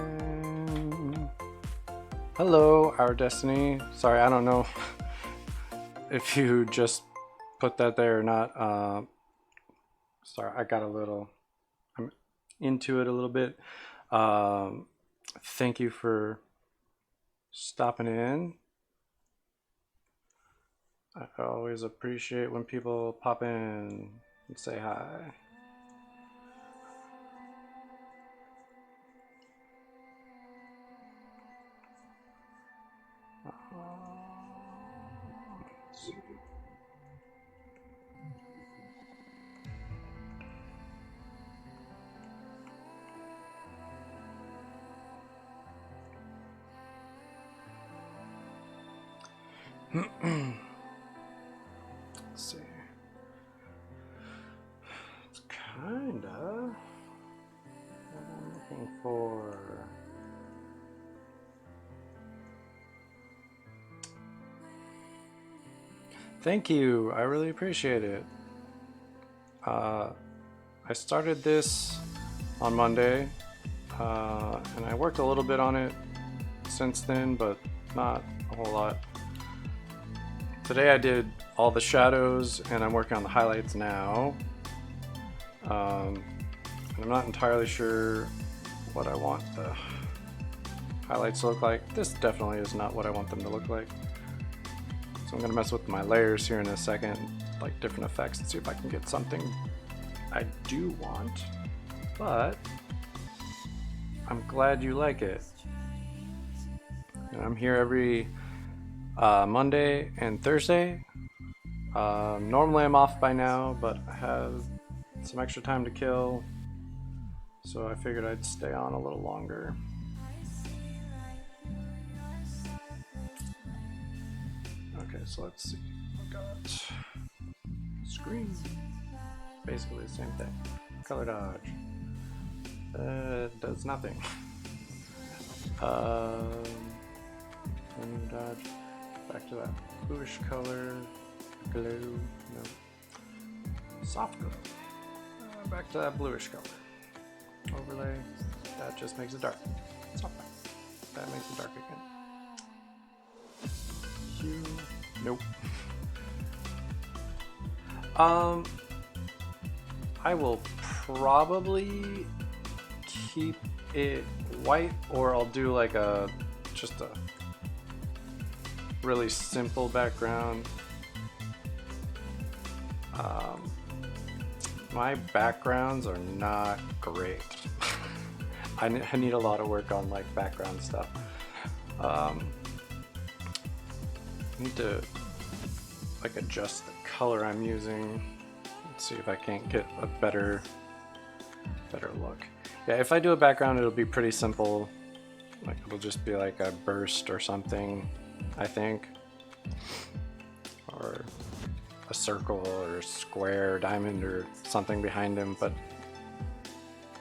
Hello, Our Destiny. Sorry, I don't know if you just put that there or not. Sorry, I got I'm into it a little bit. Thank you for stopping in. I always appreciate when people pop in and say hi. Let's see. It's kinda what I'm looking for. Thank you. I really appreciate it. I started this on Monday, and I worked a little bit on it since then, but not a whole lot. Today I did all the shadows, and I'm working on the highlights now. And I'm not entirely sure what I want the highlights look like. This definitely is not what I want them to look like. So I'm gonna mess with my layers here in a second, like different effects, and see if I can get something I do want. But I'm glad you like it. And I'm here every Monday and Thursday. Normally I'm off by now, but I have some extra time to kill, so I figured I'd stay on a little longer. Okay, so let's see. I've got screen, basically the same thing. Color dodge, does nothing. Menu dodge, back to that bluish color, glow, no, soft glow, back to that bluish color. Overlay, that just makes it dark. It's not bad. That makes it dark again. Hue, nope. I will probably keep it white, or I'll do like just a really simple background. My backgrounds are not great. I need a lot of work on like background stuff. I need to like adjust the color I'm using. Let's see if I can't get a better look. Yeah, if I do a background, it'll be pretty simple. Like it'll just be like a burst or something, I think, or a circle or square or diamond or something behind him, but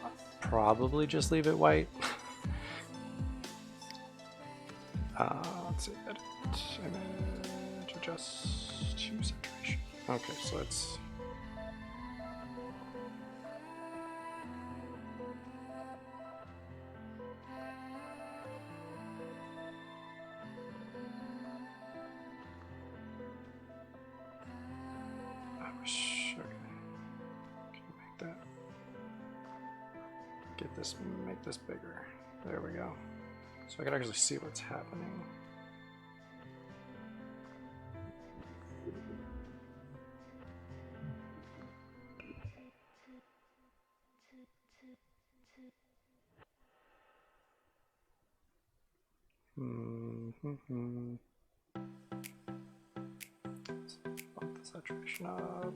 I'll probably just leave it white. Let's see, edit, image, adjust hue saturation. Okay, so let's make this bigger. There we go. So I can actually see what's happening. Let's bump the saturation up.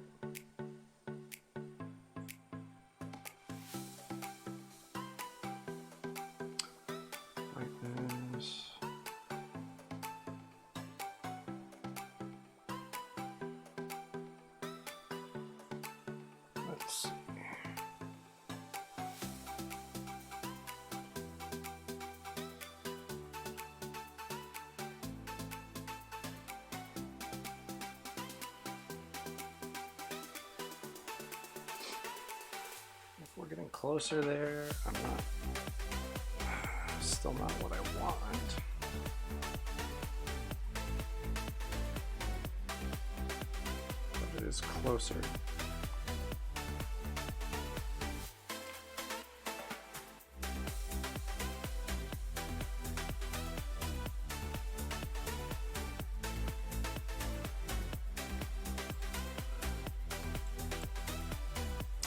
Let's see. If we're getting closer there, I'm not, still not what I want. But it is closer.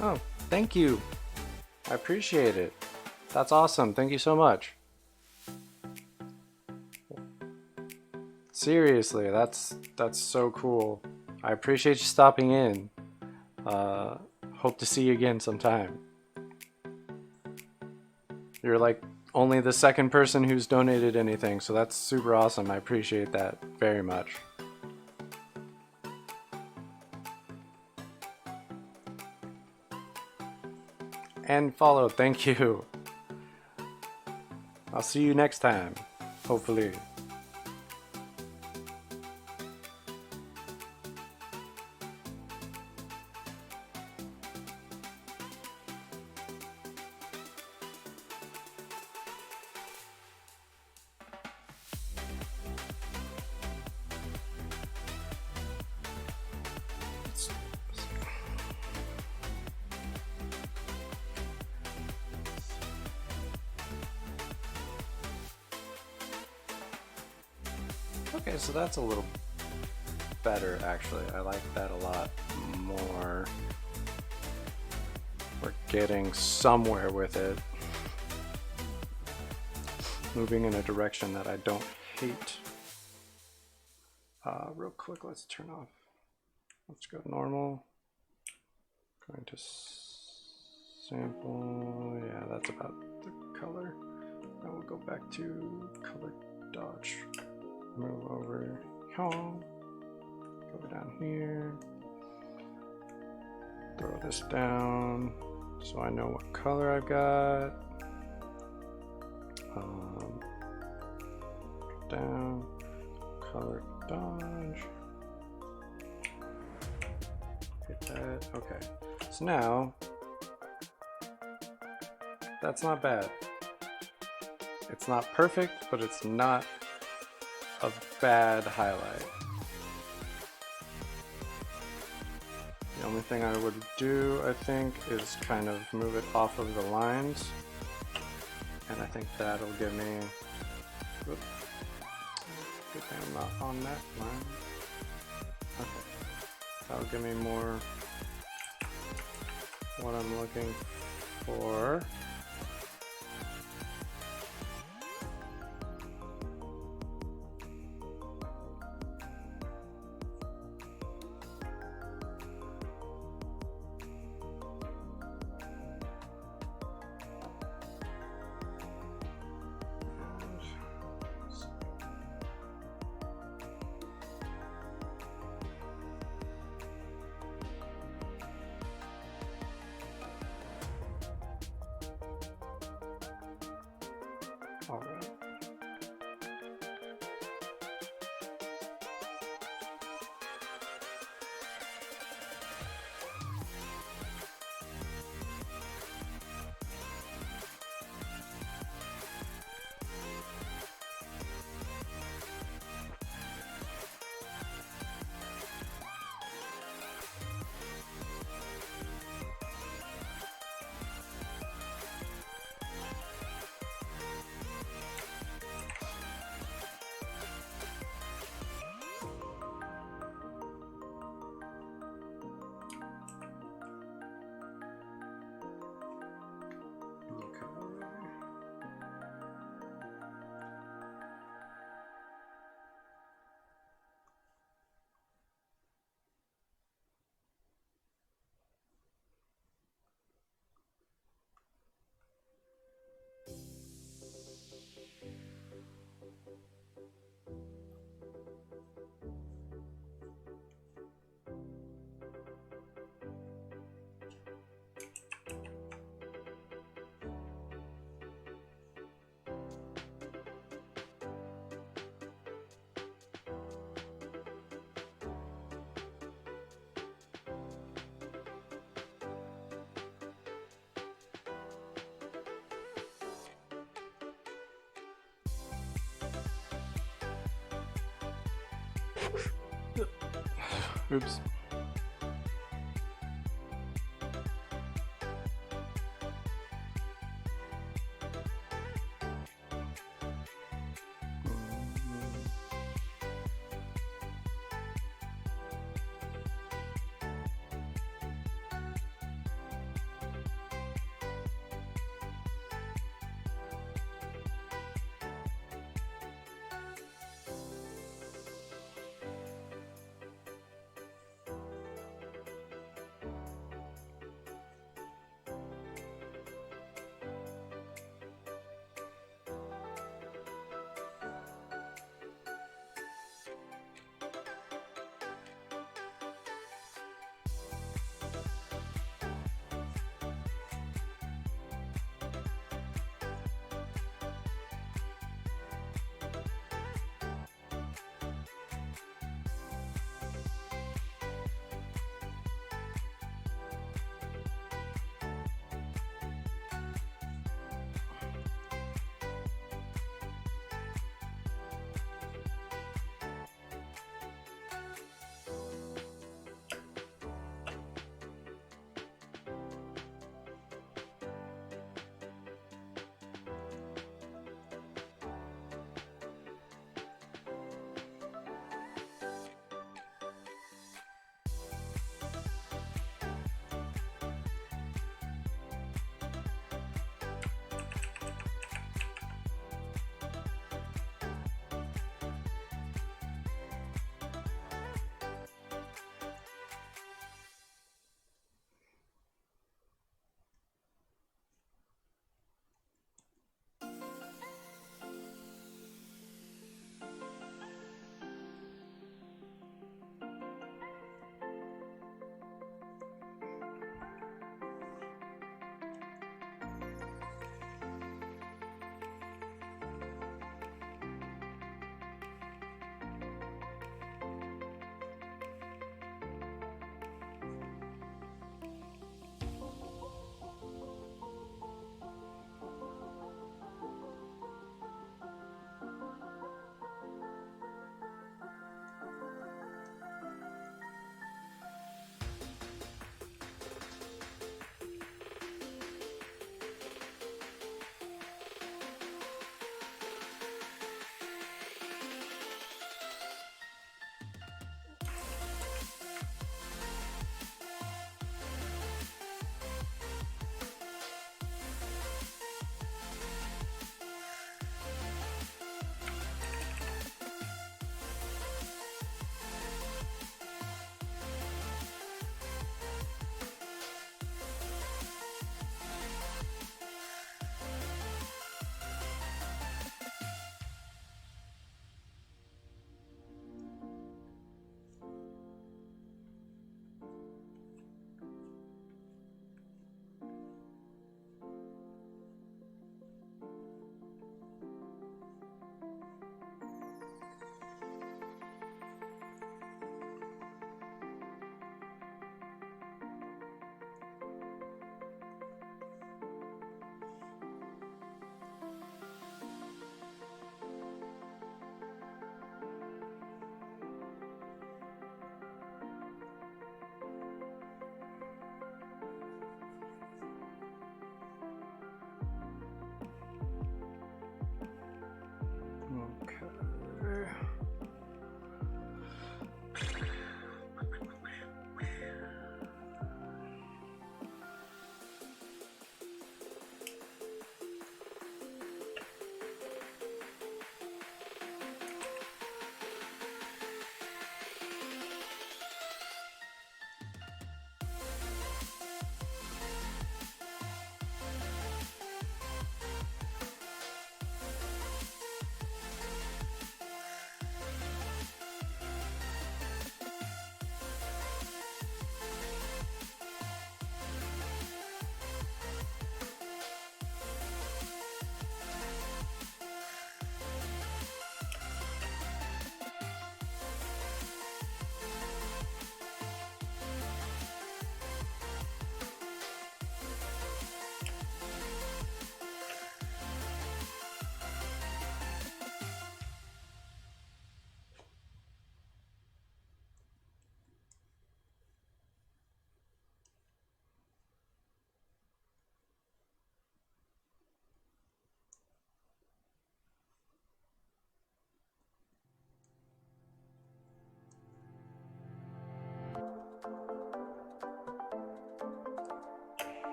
Oh, thank you. I appreciate it. That's awesome. Thank you so much. Seriously, that's so cool. I appreciate you stopping in. Hope to see you again sometime. You're like only the second person who's donated anything, so that's super awesome. I appreciate that very much. And follow, thank you. I'll see you next time, hopefully. Okay, so that's a little better actually. I like that a lot more. We're getting somewhere with it. Moving in a direction that I don't hate. Real quick, let's turn off. Let's go normal. Going to sample. Yeah, that's about the color. Now we'll go back to color dodge. Move over. Go down here. Throw this down so I know what color I've got. Down. Color dodge. Hit that. Okay. So now, that's not bad. It's not perfect, but it's not a bad highlight. The only thing I would do, I think, is kind of move it off of the lines. And I think that'll give me, whoop, good thing I'm not on that line. Okay, that'll give me more what I'm looking for. All right. Oops.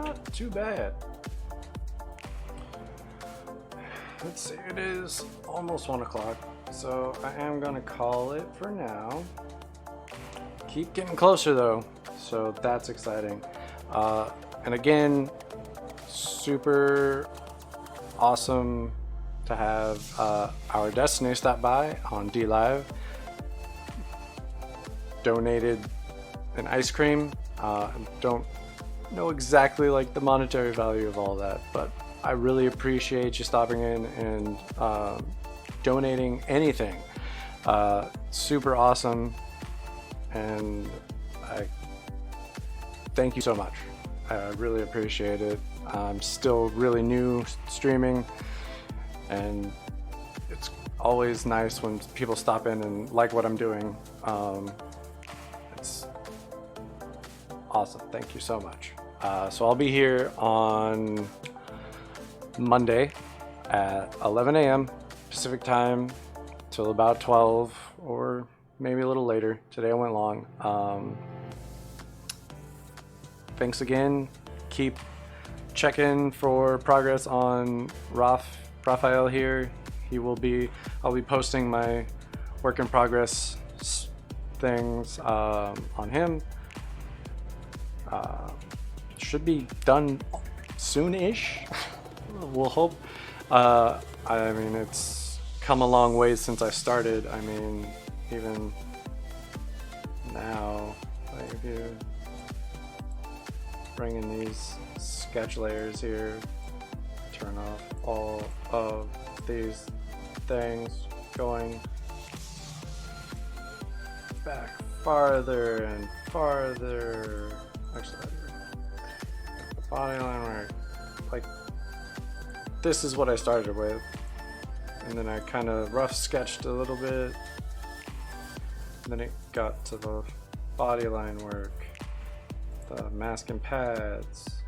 not too bad. Let's see, it is almost 1 o'clock, so I am gonna call it for now. Keep getting closer though, so that's exciting. And again, super awesome to have our Destiny stop by on D Live. Donated an ice cream. Don't know exactly like the monetary value of all that, but I really appreciate you stopping in and donating anything. Super awesome, and I thank you so much. I really appreciate it. I'm still really new streaming, and it's always nice when people stop in and like what I'm doing. It's awesome. Thank you so much. So I'll be here on Monday at 11 a.m. Pacific time till about 12 or maybe a little later. Today I went long. Thanks again. Keep checking for progress on Raphael here. I'll be posting my work in progress things on him. Should be done soon-ish. We'll hope. I mean, it's come a long way since I started. I mean, even now, like if you bring in these sketch layers here, turn off all of these things, going back farther and farther. Actually, the body line work, like this is what I started with, and then I kind of rough sketched a little bit, and then it got to the body line work, the mask and pads,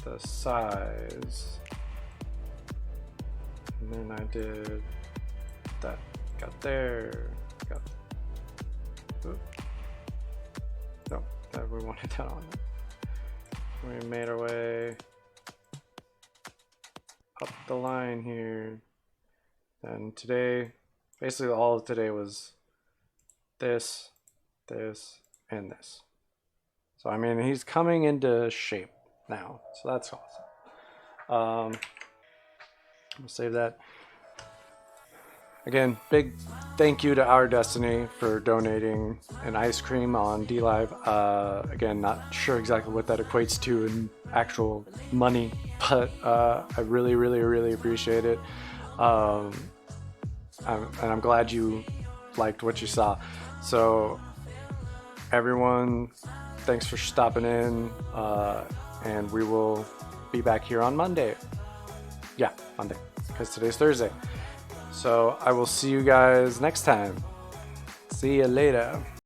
the size, and then I did that, got there, got, oops. No, that we wanted that on. We made our way up the line here, and today, basically all of today was this, this, and this. So I mean, he's coming into shape now, so that's awesome. We'll save that. Again, big thank you to Our Destiny for donating an ice cream on D Live. Again, not sure exactly what that equates to in actual money, but I really, really, really appreciate it. And I'm glad you liked what you saw. So everyone, thanks for stopping in, and we will be back here on Monday. Yeah, Monday, because today's Thursday. So I will see you guys next time. See you later.